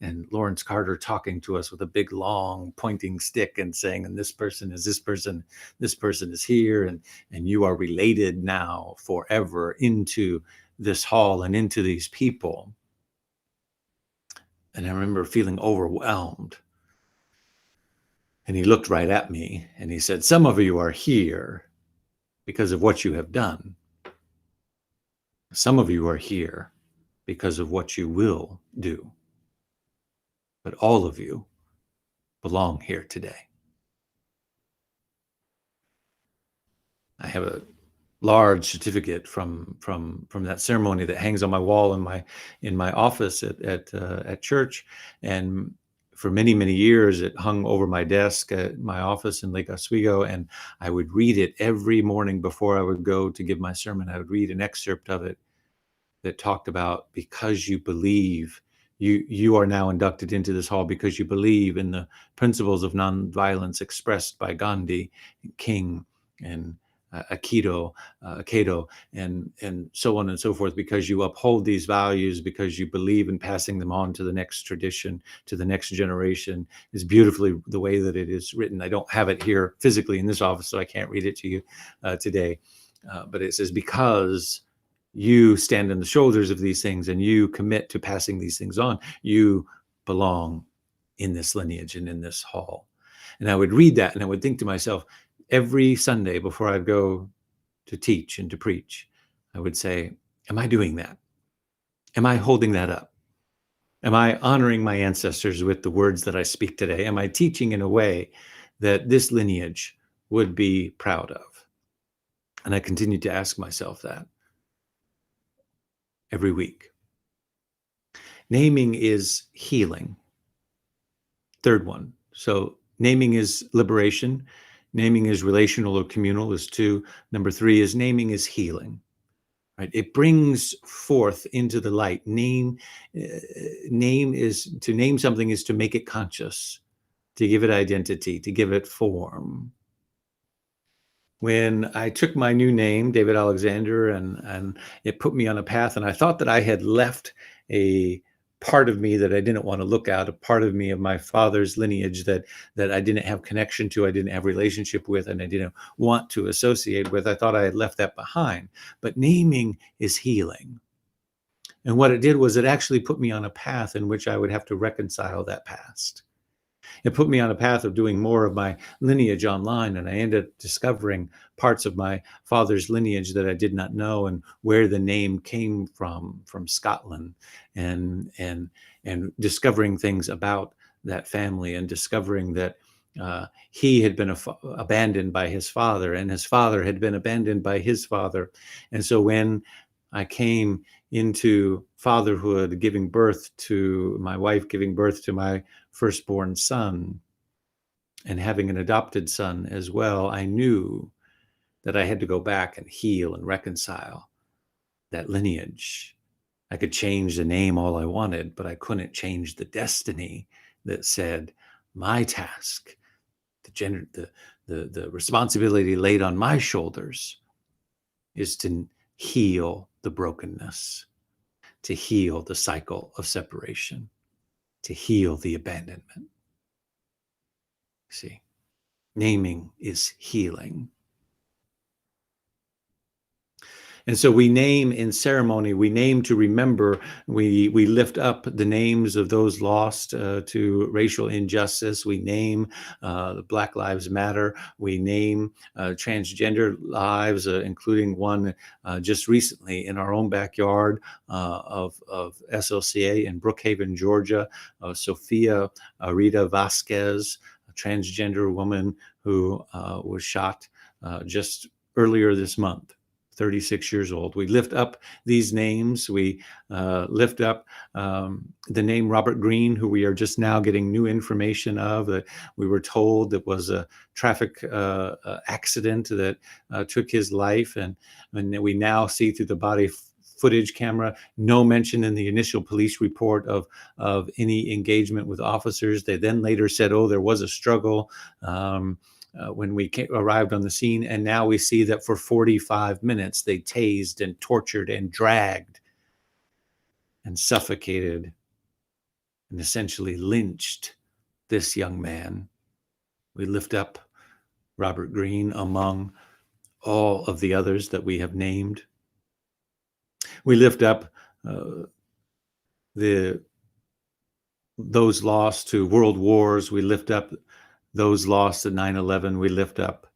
and Lawrence Carter talking to us with a big long pointing stick and saying, and this person is this person is here, and you are related now forever into this hall and into these people. And I remember feeling overwhelmed. And he looked right at me and he said, some of you are here because of what you have done. Some of you are here because of what you will do. But all of you belong here today. I have a large certificate from that ceremony that hangs on my wall in my office at church, and for many years it hung over my desk at my office in Lake Oswego, and I would read it every morning before I would go to give my sermon. I would read an excerpt of it that talked about, because you believe, you are now inducted into this hall because you believe in the principles of nonviolence expressed by Gandhi, King, and Cato, and so on and so forth, because you uphold these values, because you believe in passing them on to the next tradition, to the next generation. Is beautifully the way that it is written. I don't have it here physically in this office, so I can't read it to you today. But it says, because you stand on the shoulders of these things and you commit to passing these things on, you belong in this lineage and in this hall. And I would read that and I would think to myself, every Sunday before I go to teach and to preach, I would say, am I doing that? Am I holding that up? Am I honoring my ancestors with the words that I speak today? Am I teaching in a way that this lineage would be proud of? And I continued to ask myself that every week. Naming is healing. Third one. So naming is liberation. Naming is relational or communal is 2. Number 3 is naming is healing. Right? It brings forth into the light. Name is to name something is to make it conscious, to give it identity, to give it form. When I took my new name, David Alexander, and it put me on a path, and I thought that I had left a part of me that I didn't want to look at, a part of me of my father's lineage that I didn't have connection to, I didn't have relationship with, and I didn't want to associate with. I thought I had left that behind. But naming is healing. And what it did was it actually put me on a path in which I would have to reconcile that past. It put me on a path of doing more of my lineage online, and I ended up discovering parts of my father's lineage that I did not know, and where the name came from Scotland, and discovering things about that family, and discovering that he had been abandoned by his father, and his father had been abandoned by his father. And so when I came into fatherhood, giving birth to my wife, giving birth to my firstborn son, and having an adopted son as well, I knew that I had to go back and heal and reconcile that lineage. I could change the name all I wanted, but I couldn't change the destiny that said my task, the responsibility laid on my shoulders, is to heal the brokenness, to heal the cycle of separation, to heal the abandonment. See, naming is healing. And so we name in ceremony, we name to remember, we lift up the names of those lost to racial injustice. We name the Black Lives Matter. We name transgender lives, including one just recently in our own backyard of SLCA in Brookhaven, Georgia, Sophia Rita Vasquez, a transgender woman who was shot just earlier this month. 36 years old. We lift up these names. We lift up the name Robert Greene, who we are just now getting new information of. That we were told it was a traffic accident that took his life, and we now see through the body footage camera no mention in the initial police report of any engagement with officers. They then later said, oh, there was a struggle. When we arrived on the scene, and now we see that for 45 minutes they tased and tortured and dragged and suffocated and essentially lynched this young man. We lift up Robert Greene among all of the others that we have named. We lift up those lost to world wars. We lift up those lost at 9/11. We lift up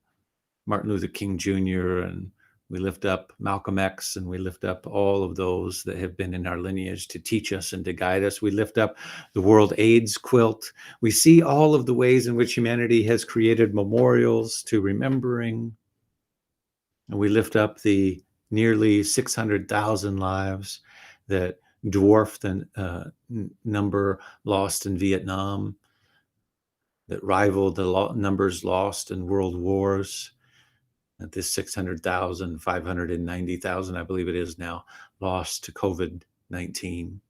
Martin Luther King Jr., and we lift up Malcolm X, and we lift up all of those that have been in our lineage to teach us and to guide us. We lift up the World AIDS Quilt. We see all of the ways in which humanity has created memorials to remembering. And we lift up the nearly 600,000 lives that dwarf the number lost in Vietnam, that rival the numbers lost in world wars. At this 600,000, 590,000, I believe it is now, lost to COVID-19.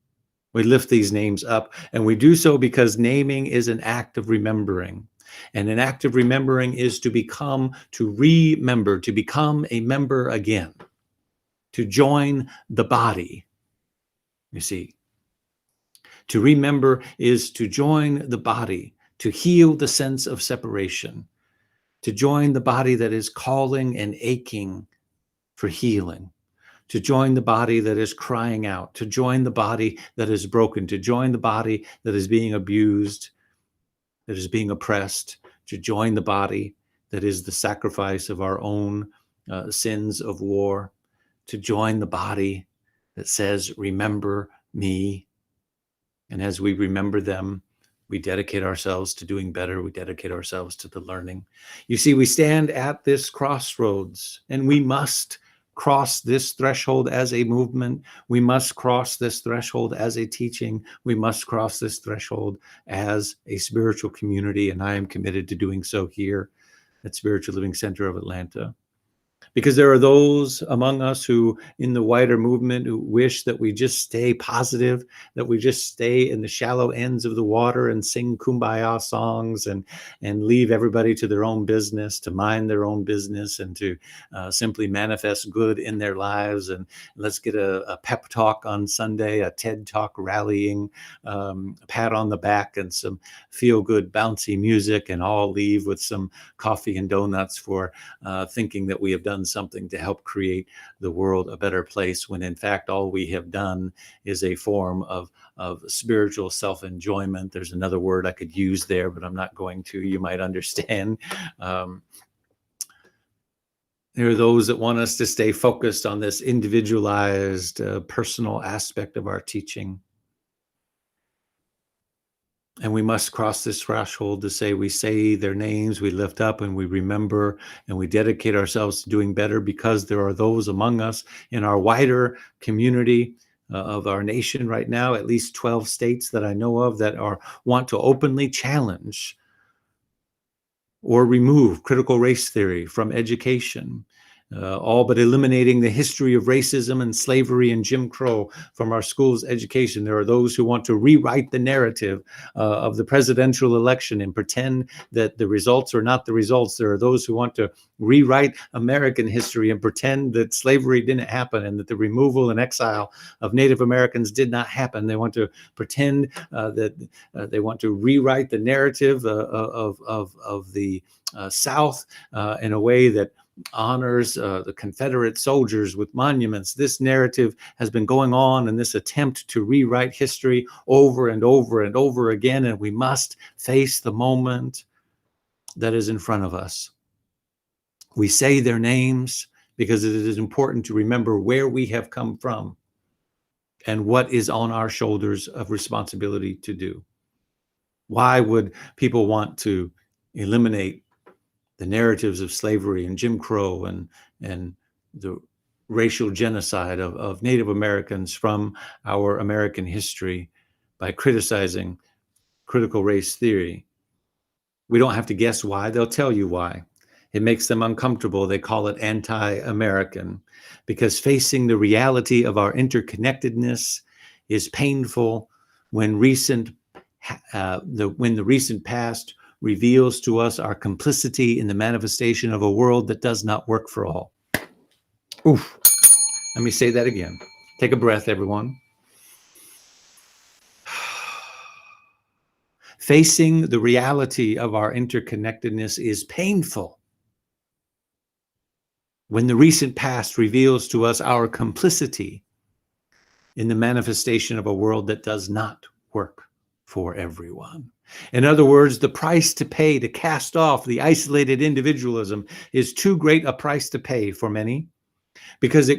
We lift these names up, and we do so because naming is an act of remembering. And an act of remembering is to remember, to become a member again, to join the body. You see, to remember is to join the body, to heal the sense of separation, to join the body that is calling and aching for healing, to join the body that is crying out, to join the body that is broken, to join the body that is being abused, that is being oppressed, to join the body that is the sacrifice of our own sins of war, to join the body that says, remember me. And as we remember them, we dedicate ourselves to doing better. We dedicate ourselves to the learning. You see, we stand at this crossroads, and we must cross this threshold as a movement. We must cross this threshold as a teaching. We must cross this threshold as a spiritual community, and I am committed to doing so here at Spiritual Living Center of Atlanta. Because there are those among us who, in the wider movement, who wish that we just stay positive, that we just stay in the shallow ends of the water and sing kumbaya songs and leave everybody to their own business, to mind their own business, and to simply manifest good in their lives. And let's get a pep talk on Sunday, a TED Talk rallying, a pat on the back and some feel-good bouncy music, and all leave with some coffee and donuts for thinking that we have done something to help create the world a better place, when in fact all we have done is a form of spiritual self-enjoyment. There's another word I could use there, but I'm not going to. You might understand. There are those that want us to stay focused on this individualized, personal aspect of our teaching. And we must cross this threshold to say, we say their names, we lift up and we remember, and we dedicate ourselves to doing better, because there are those among us in our wider community of our nation right now, at least 12 states that I know of, that want to openly challenge or remove critical race theory from education, all but eliminating the history of racism and slavery and Jim Crow from our schools' education. There are those who want to rewrite the narrative of the presidential election and pretend that the results are not the results. There are those who want to rewrite American history and pretend that slavery didn't happen and that the removal and exile of Native Americans did not happen. They want to pretend that they want to rewrite the narrative of the South in a way that honors the Confederate soldiers with monuments. This narrative has been going on in this attempt to rewrite history over and over and over again, and we must face the moment that is in front of us. We say their names because it is important to remember where we have come from and what is on our shoulders of responsibility to do. Why would people want to eliminate the narratives of slavery and Jim Crow and the racial genocide of Native Americans from our American history by criticizing critical race theory? We don't have to guess why. They'll tell you why. It makes them uncomfortable. They call it anti-American, because facing the reality of our interconnectedness is painful when the recent past reveals to us our complicity in the manifestation of a world that does not work for all. Oof. Let me say that again. Take a breath, everyone. Facing the reality of our interconnectedness is painful when the recent past reveals to us our complicity in the manifestation of a world that does not work for everyone. In other words, the price to pay to cast off the isolated individualism is too great a price to pay for many, because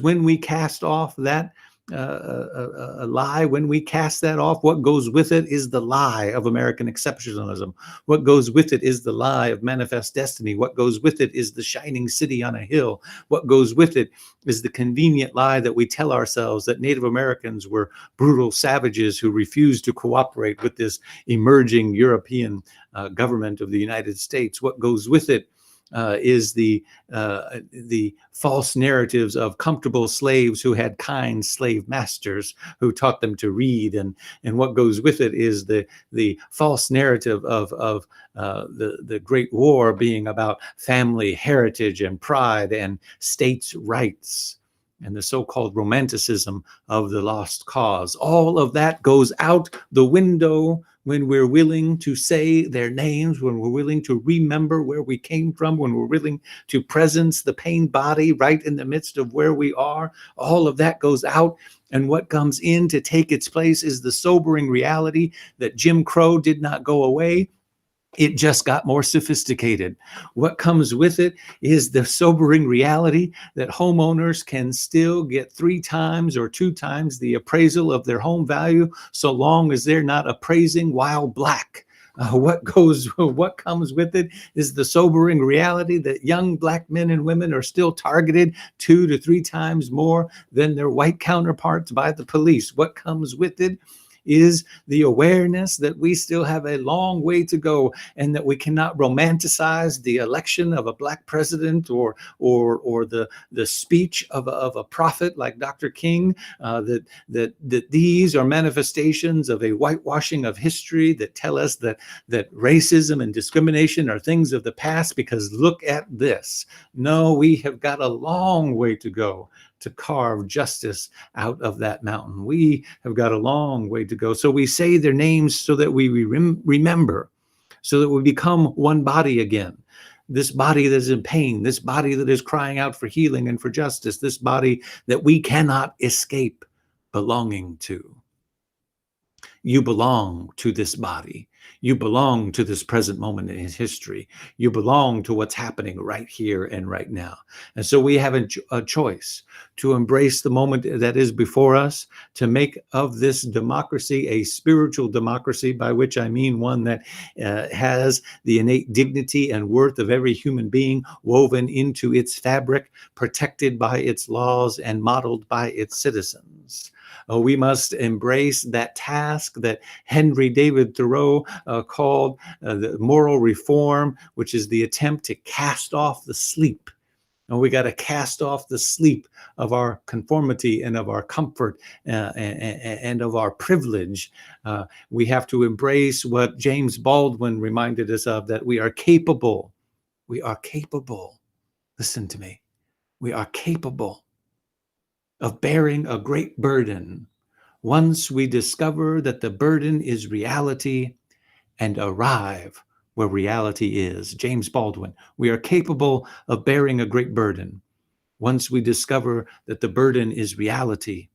when we cast off that a lie, when we cast that off, what goes with it is the lie of American exceptionalism. What goes with it is the lie of manifest destiny. What goes with it is the shining city on a hill. What goes with it is the convenient lie that we tell ourselves that Native Americans were brutal savages who refused to cooperate with this emerging European government of the United States. What goes with it is the false narratives of comfortable slaves who had kind slave masters who taught them to read, and what goes with it is the false narrative of the Great War being about family heritage and pride and states' rights, and the so-called romanticism of the lost cause. All of that goes out the window when we're willing to say their names, when we're willing to remember where we came from, when we're willing to presence the pain body right in the midst of where we are. All of that goes out, and what comes in to take its place is the sobering reality that Jim Crow did not go away. It just got more sophisticated. What comes with it is the sobering reality that homeowners can still get 3 times or 2 times the appraisal of their home value so long as they're not appraising while black. What comes with it is the sobering reality that young black men and women are still targeted 2 to 3 times more than their white counterparts by the police. What comes with it is the awareness that we still have a long way to go, and that we cannot romanticize the election of a black president or the speech of a prophet like Dr. King, that these are manifestations of a whitewashing of history that tell us that racism and discrimination are things of the past, because look at this. No, we have got a long way to go to carve justice out of that mountain. We have got a long way to go. So we say their names so that we remember, so that we become one body again. this body that is in pain, this body that is crying out for healing and for justice, this body that we cannot escape belonging to. You belong to this body. You belong to this present moment in history. You belong to what's happening right here and right now. And so we have a choice to embrace the moment that is before us, to make of this democracy a spiritual democracy, by which I mean one that has the innate dignity and worth of every human being woven into its fabric, protected by its laws and modeled by its citizens. We must embrace that task that Henry David Thoreau called the moral reform, which is the attempt to cast off the sleep. And we got to cast off the sleep of our conformity and of our comfort and of our privilege. We have to embrace what James Baldwin reminded us of, that we are capable. We are capable. Listen to me. We are capable of bearing a great burden once we discover that the burden is reality and arrive where reality is. James Baldwin. We are capable of bearing a great burden once we discover that the burden is reality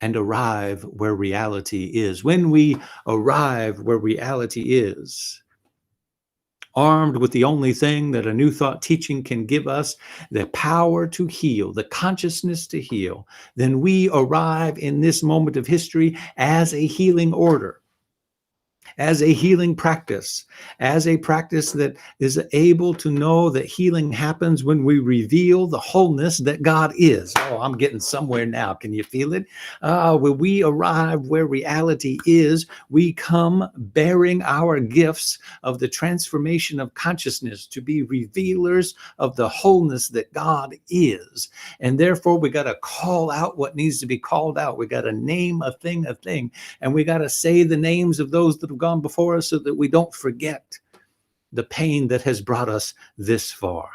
and arrive where reality is. When we arrive where reality is, armed with the only thing that a New Thought teaching can give us, the power to heal, the consciousness to heal, then we arrive in this moment of history as a healing order, as a healing practice, as a practice that is able to know that healing happens when we reveal the wholeness that God is. Oh, I'm getting somewhere now. Can you feel it? When we arrive where reality is, we come bearing our gifts of the transformation of consciousness to be revealers of the wholeness that God is. And therefore, we got to call out what needs to be called out. We got to name a thing, and we got to say the names of those that have gone before us so that we don't forget the pain that has brought us this far.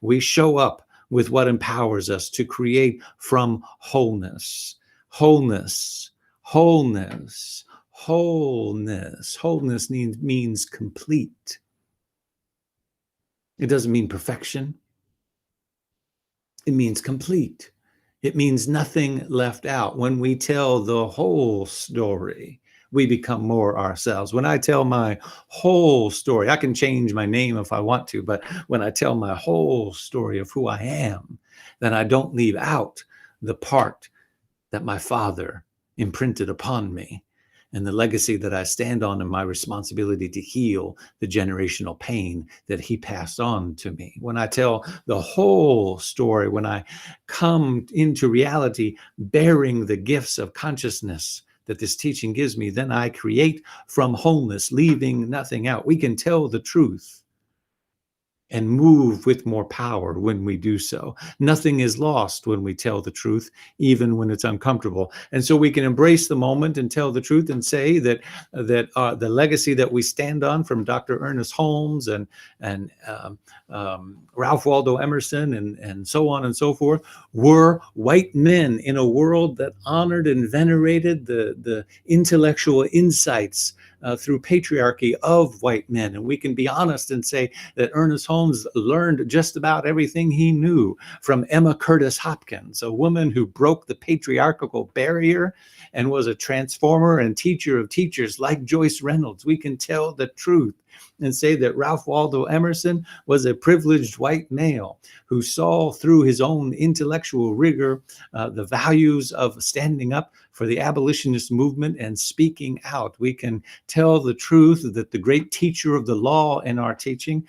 We show up with what empowers us to create from wholeness. Wholeness, wholeness, wholeness. Wholeness means complete. It doesn't mean perfection. It means complete. It means nothing left out. When we tell the whole story, we become more ourselves. When I tell my whole story, I can change my name if I want to, but when I tell my whole story of who I am, then I don't leave out the part that my father imprinted upon me and the legacy that I stand on, and my responsibility to heal the generational pain that he passed on to me. When I tell the whole story, when I come into reality bearing the gifts of consciousness that this teaching gives me, then I create from wholeness, leaving nothing out. We can tell the truth and move with more power when we do so. Nothing is lost when we tell the truth, even when it's uncomfortable. And so we can embrace the moment and tell the truth and say that the legacy that we stand on from Dr. Ernest Holmes and Ralph Waldo Emerson and so on and so forth were white men in a world that honored and venerated the intellectual insights through patriarchy of white men. And we can be honest and say that Ernest Holmes learned just about everything he knew from Emma Curtis Hopkins, a woman who broke the patriarchal barrier and was a transformer and teacher of teachers like Joyce Reynolds. We can tell the truth and say that Ralph Waldo Emerson was a privileged white male who saw through his own intellectual rigor the values of standing up for the abolitionist movement and speaking out. We can tell the truth that the great teacher of the law in our teaching,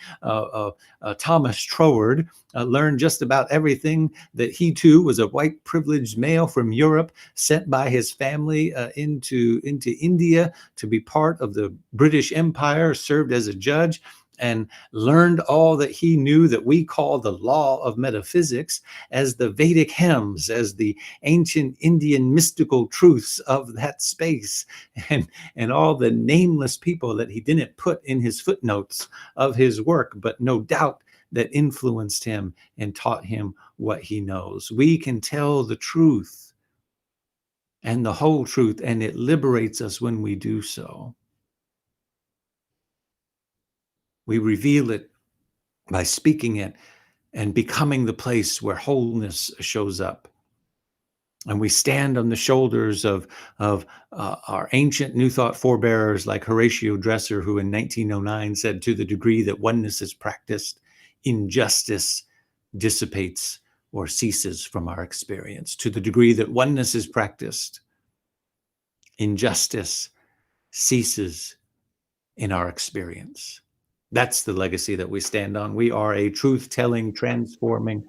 Thomas Troward, learned just about everything, that he too was a white privileged male from Europe sent by his family into India to be part of the British Empire, served as a judge, and learned all that he knew that we call the law of metaphysics as the Vedic hymns, as the ancient Indian mystical truths of that space, and all the nameless people that he didn't put in his footnotes of his work, but no doubt that influenced him and taught him what he knows. We can tell the truth and the whole truth, and it liberates us when we do so. We reveal it by speaking it and becoming the place where wholeness shows up. And we stand on the shoulders of our ancient New Thought forebearers like Horatio Dresser, who in 1909 said, to the degree that oneness is practiced, injustice dissipates or ceases from our experience. To the degree that oneness is practiced, injustice ceases in our experience. That's the legacy that we stand on. We are a truth-telling, transforming,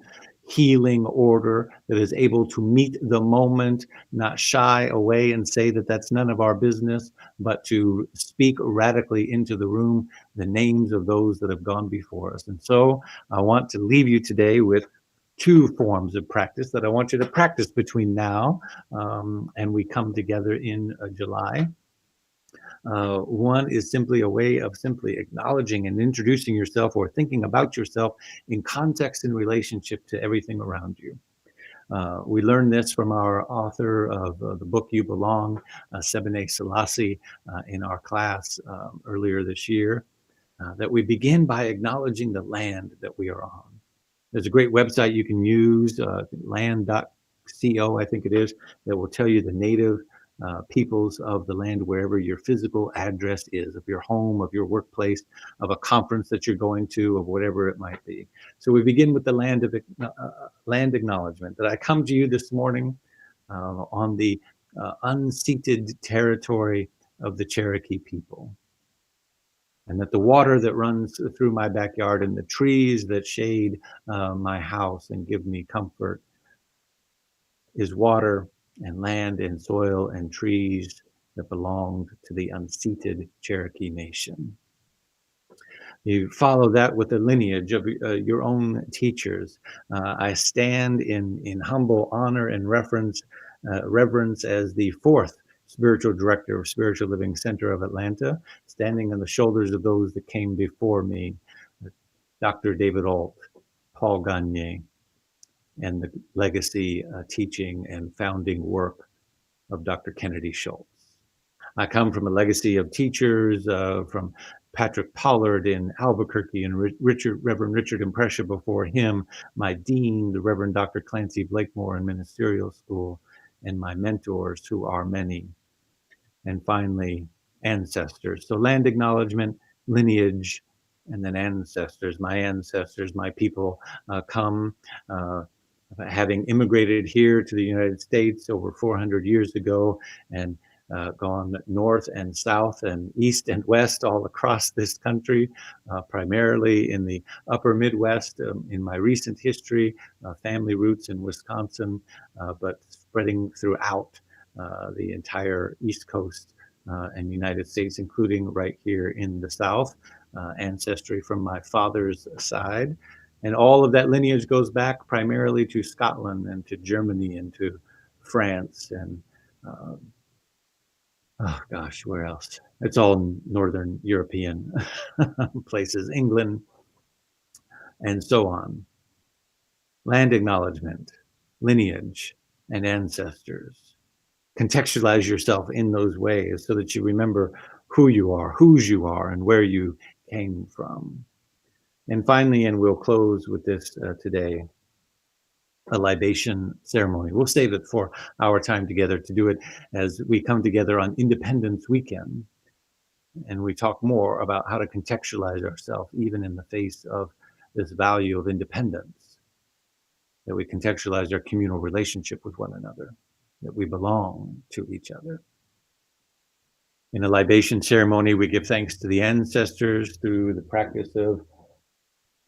healing order that is able to meet the moment, not shy away and say that that's none of our business, but to speak radically into the room the names of those that have gone before us. And so I want to leave you today with two forms of practice that I want you to practice between now and we come together in July. One is simply a way of simply acknowledging and introducing yourself or thinking about yourself in context and relationship to everything around you. We learned this from our author of the book You Belong, Sebene Selassie, in our class earlier this year, that we begin by acknowledging the land that we are on. There's a great website you can use, land.co, I think it is, that will tell you the native peoples of the land wherever your physical address is, of your home, of your workplace, of a conference that you're going to, of whatever it might be. So we begin with the land acknowledgement, that I come to you this morning on the unceded territory of the Cherokee people. And that the water that runs through my backyard and the trees that shade my house and give me comfort is water and land and soil and trees that belonged to the unceded Cherokee Nation. You follow that with the lineage of your own teachers. I stand in humble honor and reverence as the fourth spiritual director of Spiritual Living Center of Atlanta, standing on the shoulders of those that came before me, Dr. David Alt, Paul Gagne, and the legacy, teaching, and founding work of Dr. Kennedy Schultz. I come from a legacy of teachers, from Patrick Pollard in Albuquerque and Reverend Richard Imprescia before him, my dean, the Reverend Dr. Clancy Blakemore in Ministerial School, and my mentors, who are many. And finally, ancestors. So land acknowledgement, lineage, and then ancestors. My ancestors, my people come having immigrated here to the United States over 400 years ago and gone north and south and east and west all across this country, primarily in the upper Midwest in my recent history, family roots in Wisconsin, but spreading throughout the entire East Coast and United States, including right here in the South, ancestry from my father's side. And all of that lineage goes back primarily to Scotland and to Germany and to France and oh gosh, where else? It's all Northern European places, England, and so on. Land acknowledgement, lineage, and ancestors. Contextualize yourself in those ways so that you remember who you are, whose you are, and where you came from. And finally, and we'll close with this today, a libation ceremony. We'll save it for our time together to do it as we come together on Independence Weekend. And we talk more about how to contextualize ourselves, even in the face of this value of independence, that we contextualize our communal relationship with one another, that we belong to each other. In a libation ceremony, we give thanks to the ancestors through the practice of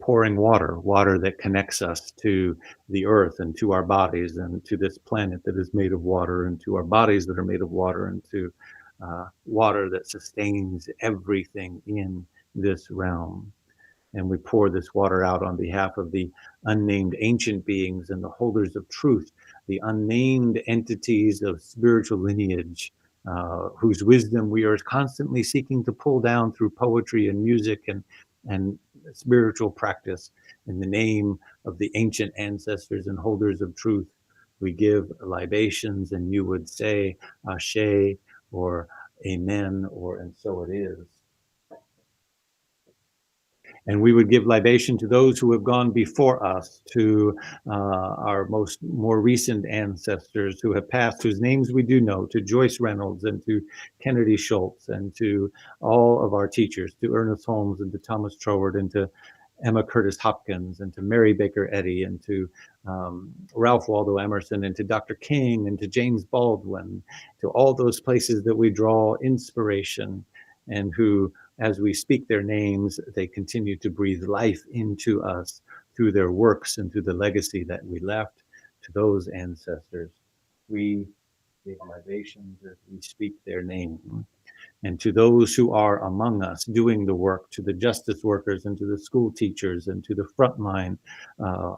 pouring water that connects us to the earth and to our bodies and to this planet that is made of water and to our bodies that are made of water and to water that sustains everything in this realm. And we pour this water out on behalf of the unnamed ancient beings and the holders of truth, the unnamed entities of spiritual lineage, whose wisdom we are constantly seeking to pull down through poetry and music and spiritual practice. In the name of the ancient ancestors and holders of truth, we give libations, and you would say Ashe or Amen or and so it is. And we would give libation to those who have gone before us, to our more recent ancestors who have passed, whose names we do know, to Joyce Reynolds and to Kennedy Schultz and to all of our teachers, to Ernest Holmes and to Thomas Troward and to Emma Curtis Hopkins and to Mary Baker Eddy and to Ralph Waldo Emerson and to Dr. King and to James Baldwin, to all those places that we draw inspiration and who, as we speak their names, they continue to breathe life into us through their works and through the legacy that we left to those ancestors. We give libations as we speak their name. And to those who are among us doing the work, to the justice workers and to the school teachers and to the frontline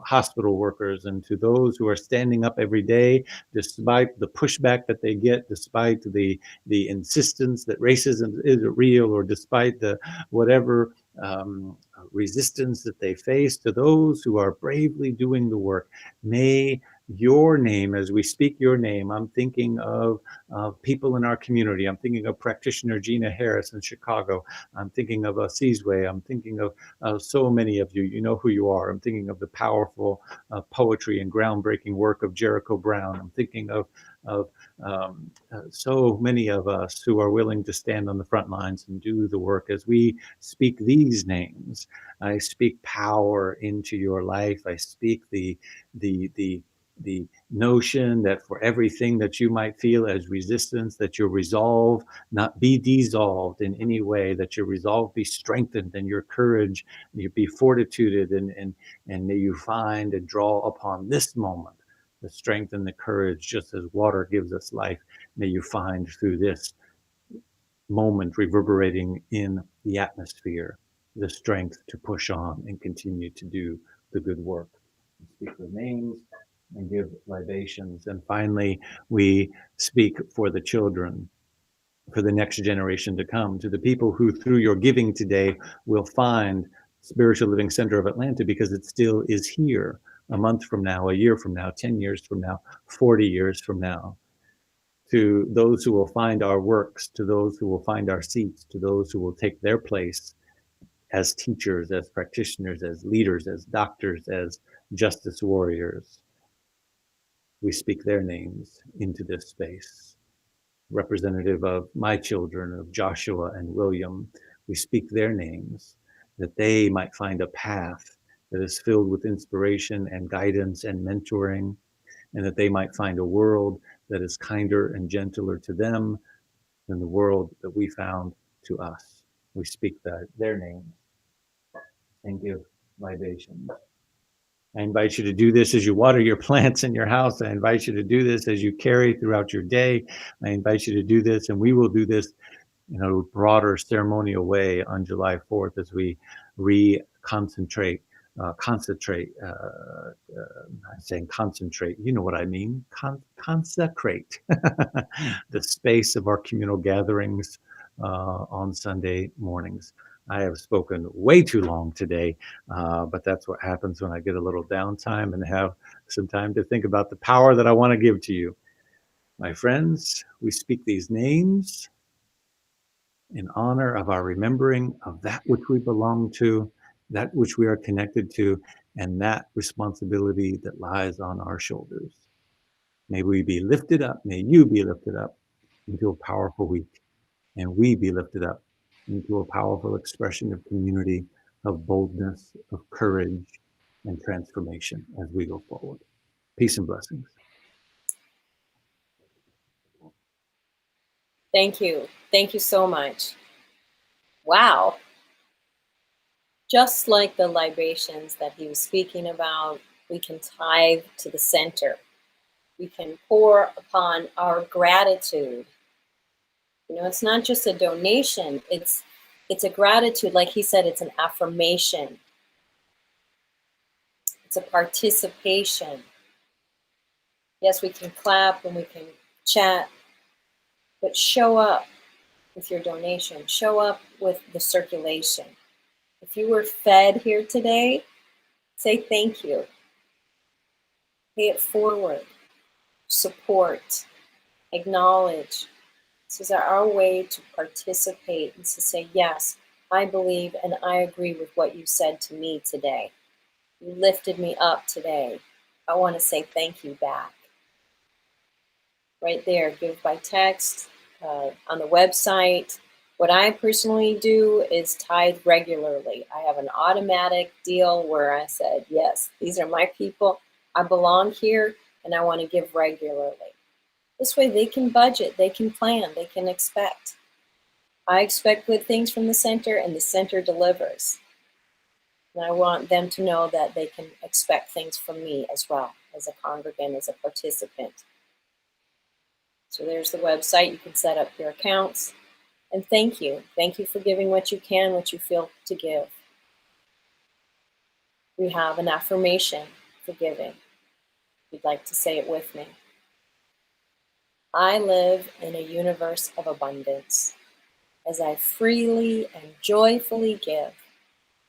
hospital workers and to those who are standing up every day despite the pushback that they get, despite the insistence that racism isn't real, or despite the whatever resistance that they face, to those who are bravely doing the work, may your name, as we speak your name, I'm thinking of people in our community. I'm thinking of practitioner Gina Harris in Chicago. I'm thinking of Asizwe. I'm thinking of so many of you. You know who you are. I'm thinking of the powerful poetry and groundbreaking work of Jericho Brown. I'm thinking of so many of us who are willing to stand on the front lines and do the work. As we speak these names, I speak power into your life. I speak the notion that for everything that you might feel as resistance, that your resolve not be dissolved in any way, that your resolve be strengthened and your courage you be fortituded, and may you find and draw upon this moment the strength and the courage, just as water gives us life. May you find through this moment reverberating in the atmosphere the strength to push on and continue to do the good work. Speak the names and give libations. And finally, we speak for the children, for the next generation to come, to the people who through your giving today will find Spiritual Living Center of Atlanta, because it still is here a month from now, a year from now, 10 years from now, 40 years from now. To those who will find our works, to those who will find our seats, to those who will take their place as teachers, as practitioners, as leaders, as doctors, as justice warriors. We speak their names into this space. Representative of my children, of Joshua and William, we speak their names, that they might find a path that is filled with inspiration and guidance and mentoring, and that they might find a world that is kinder and gentler to them than the world that we found to us. We speak their names and give libations. I invite you to do this as you water your plants in your house. I invite you to do this as you carry throughout your day. I invite you to do this, and we will do this in a broader ceremonial way on July 4th as we concentrate. I'm saying concentrate, you know what I mean, consecrate the space of our communal gatherings on Sunday mornings. I have spoken way too long today, but that's what happens when I get a little downtime and have some time to think about the power that I want to give to you. My friends, we speak these names in honor of our remembering of that which we belong to, that which we are connected to, and that responsibility that lies on our shoulders. May we be lifted up, may you be lifted up into a powerful week, and we be lifted up into a powerful expression of community, of boldness, of courage, and transformation as we go forward. Peace and blessings. Thank you. Thank you so much. Wow. Just like the libations that he was speaking about, we can tithe to the center. We can pour upon our gratitude. You know, it's not just a donation, it's a gratitude. Like he said, it's an affirmation. It's a participation. Yes, we can clap and we can chat, but show up with your donation. Show up with the circulation. If you were fed here today, say thank you. Pay it forward. Support. Acknowledge. This is our way to participate and to say, yes, I believe and I agree with what you said to me today. You lifted me up today. I want to say thank you back. Right there, give by text, on the website. What I personally do is tithe regularly. I have an automatic deal where I said, yes, these are my people. I belong here and I want to give regularly. This way they can budget, they can plan, they can expect. I expect good things from the center and the center delivers. And I want them to know that they can expect things from me as well, as a congregant, as a participant. So there's the website. You can set up your accounts. And thank you. Thank you for giving what you can, what you feel to give. We have an affirmation for giving. If you'd like to say it with me. I live in a universe of abundance. As I freely and joyfully give,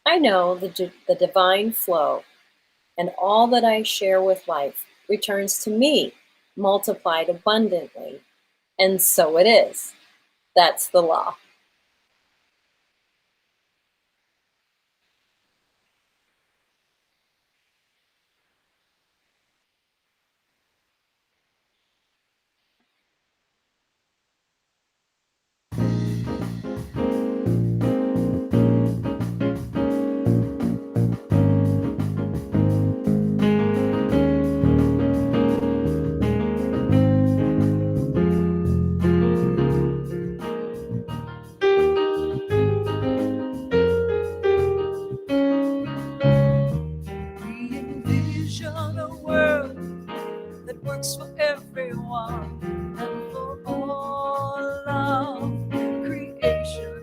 I know the divine flow and all that I share with life returns to me, multiplied abundantly. And so it is. That's the law. We envision a world that works for everyone and for all of creation.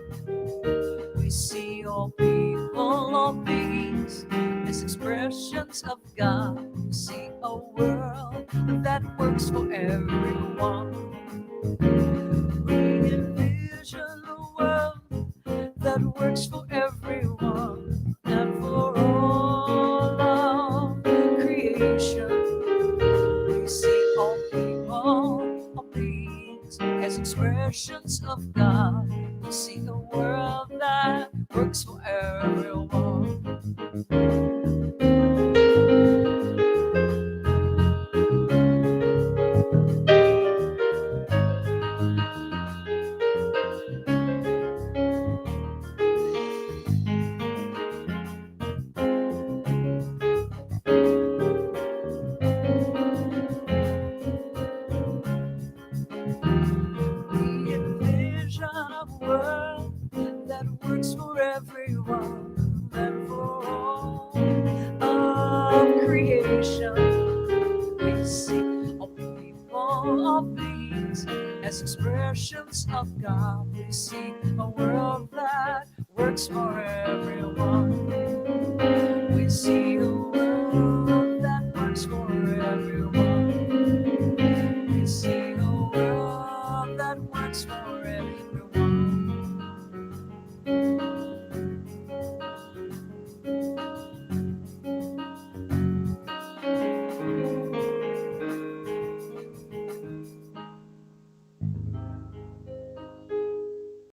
We see all people, all beings as expressions of God. We see a world that works for everyone. We envision a world that works for everyone and for all of creation. We see all people, all beings as expressions of God. We see a world that works for everyone. We envision a world that works for everyone and for all of creation. We see all people, all beings as expressions of God. We see a world that works for everyone. We see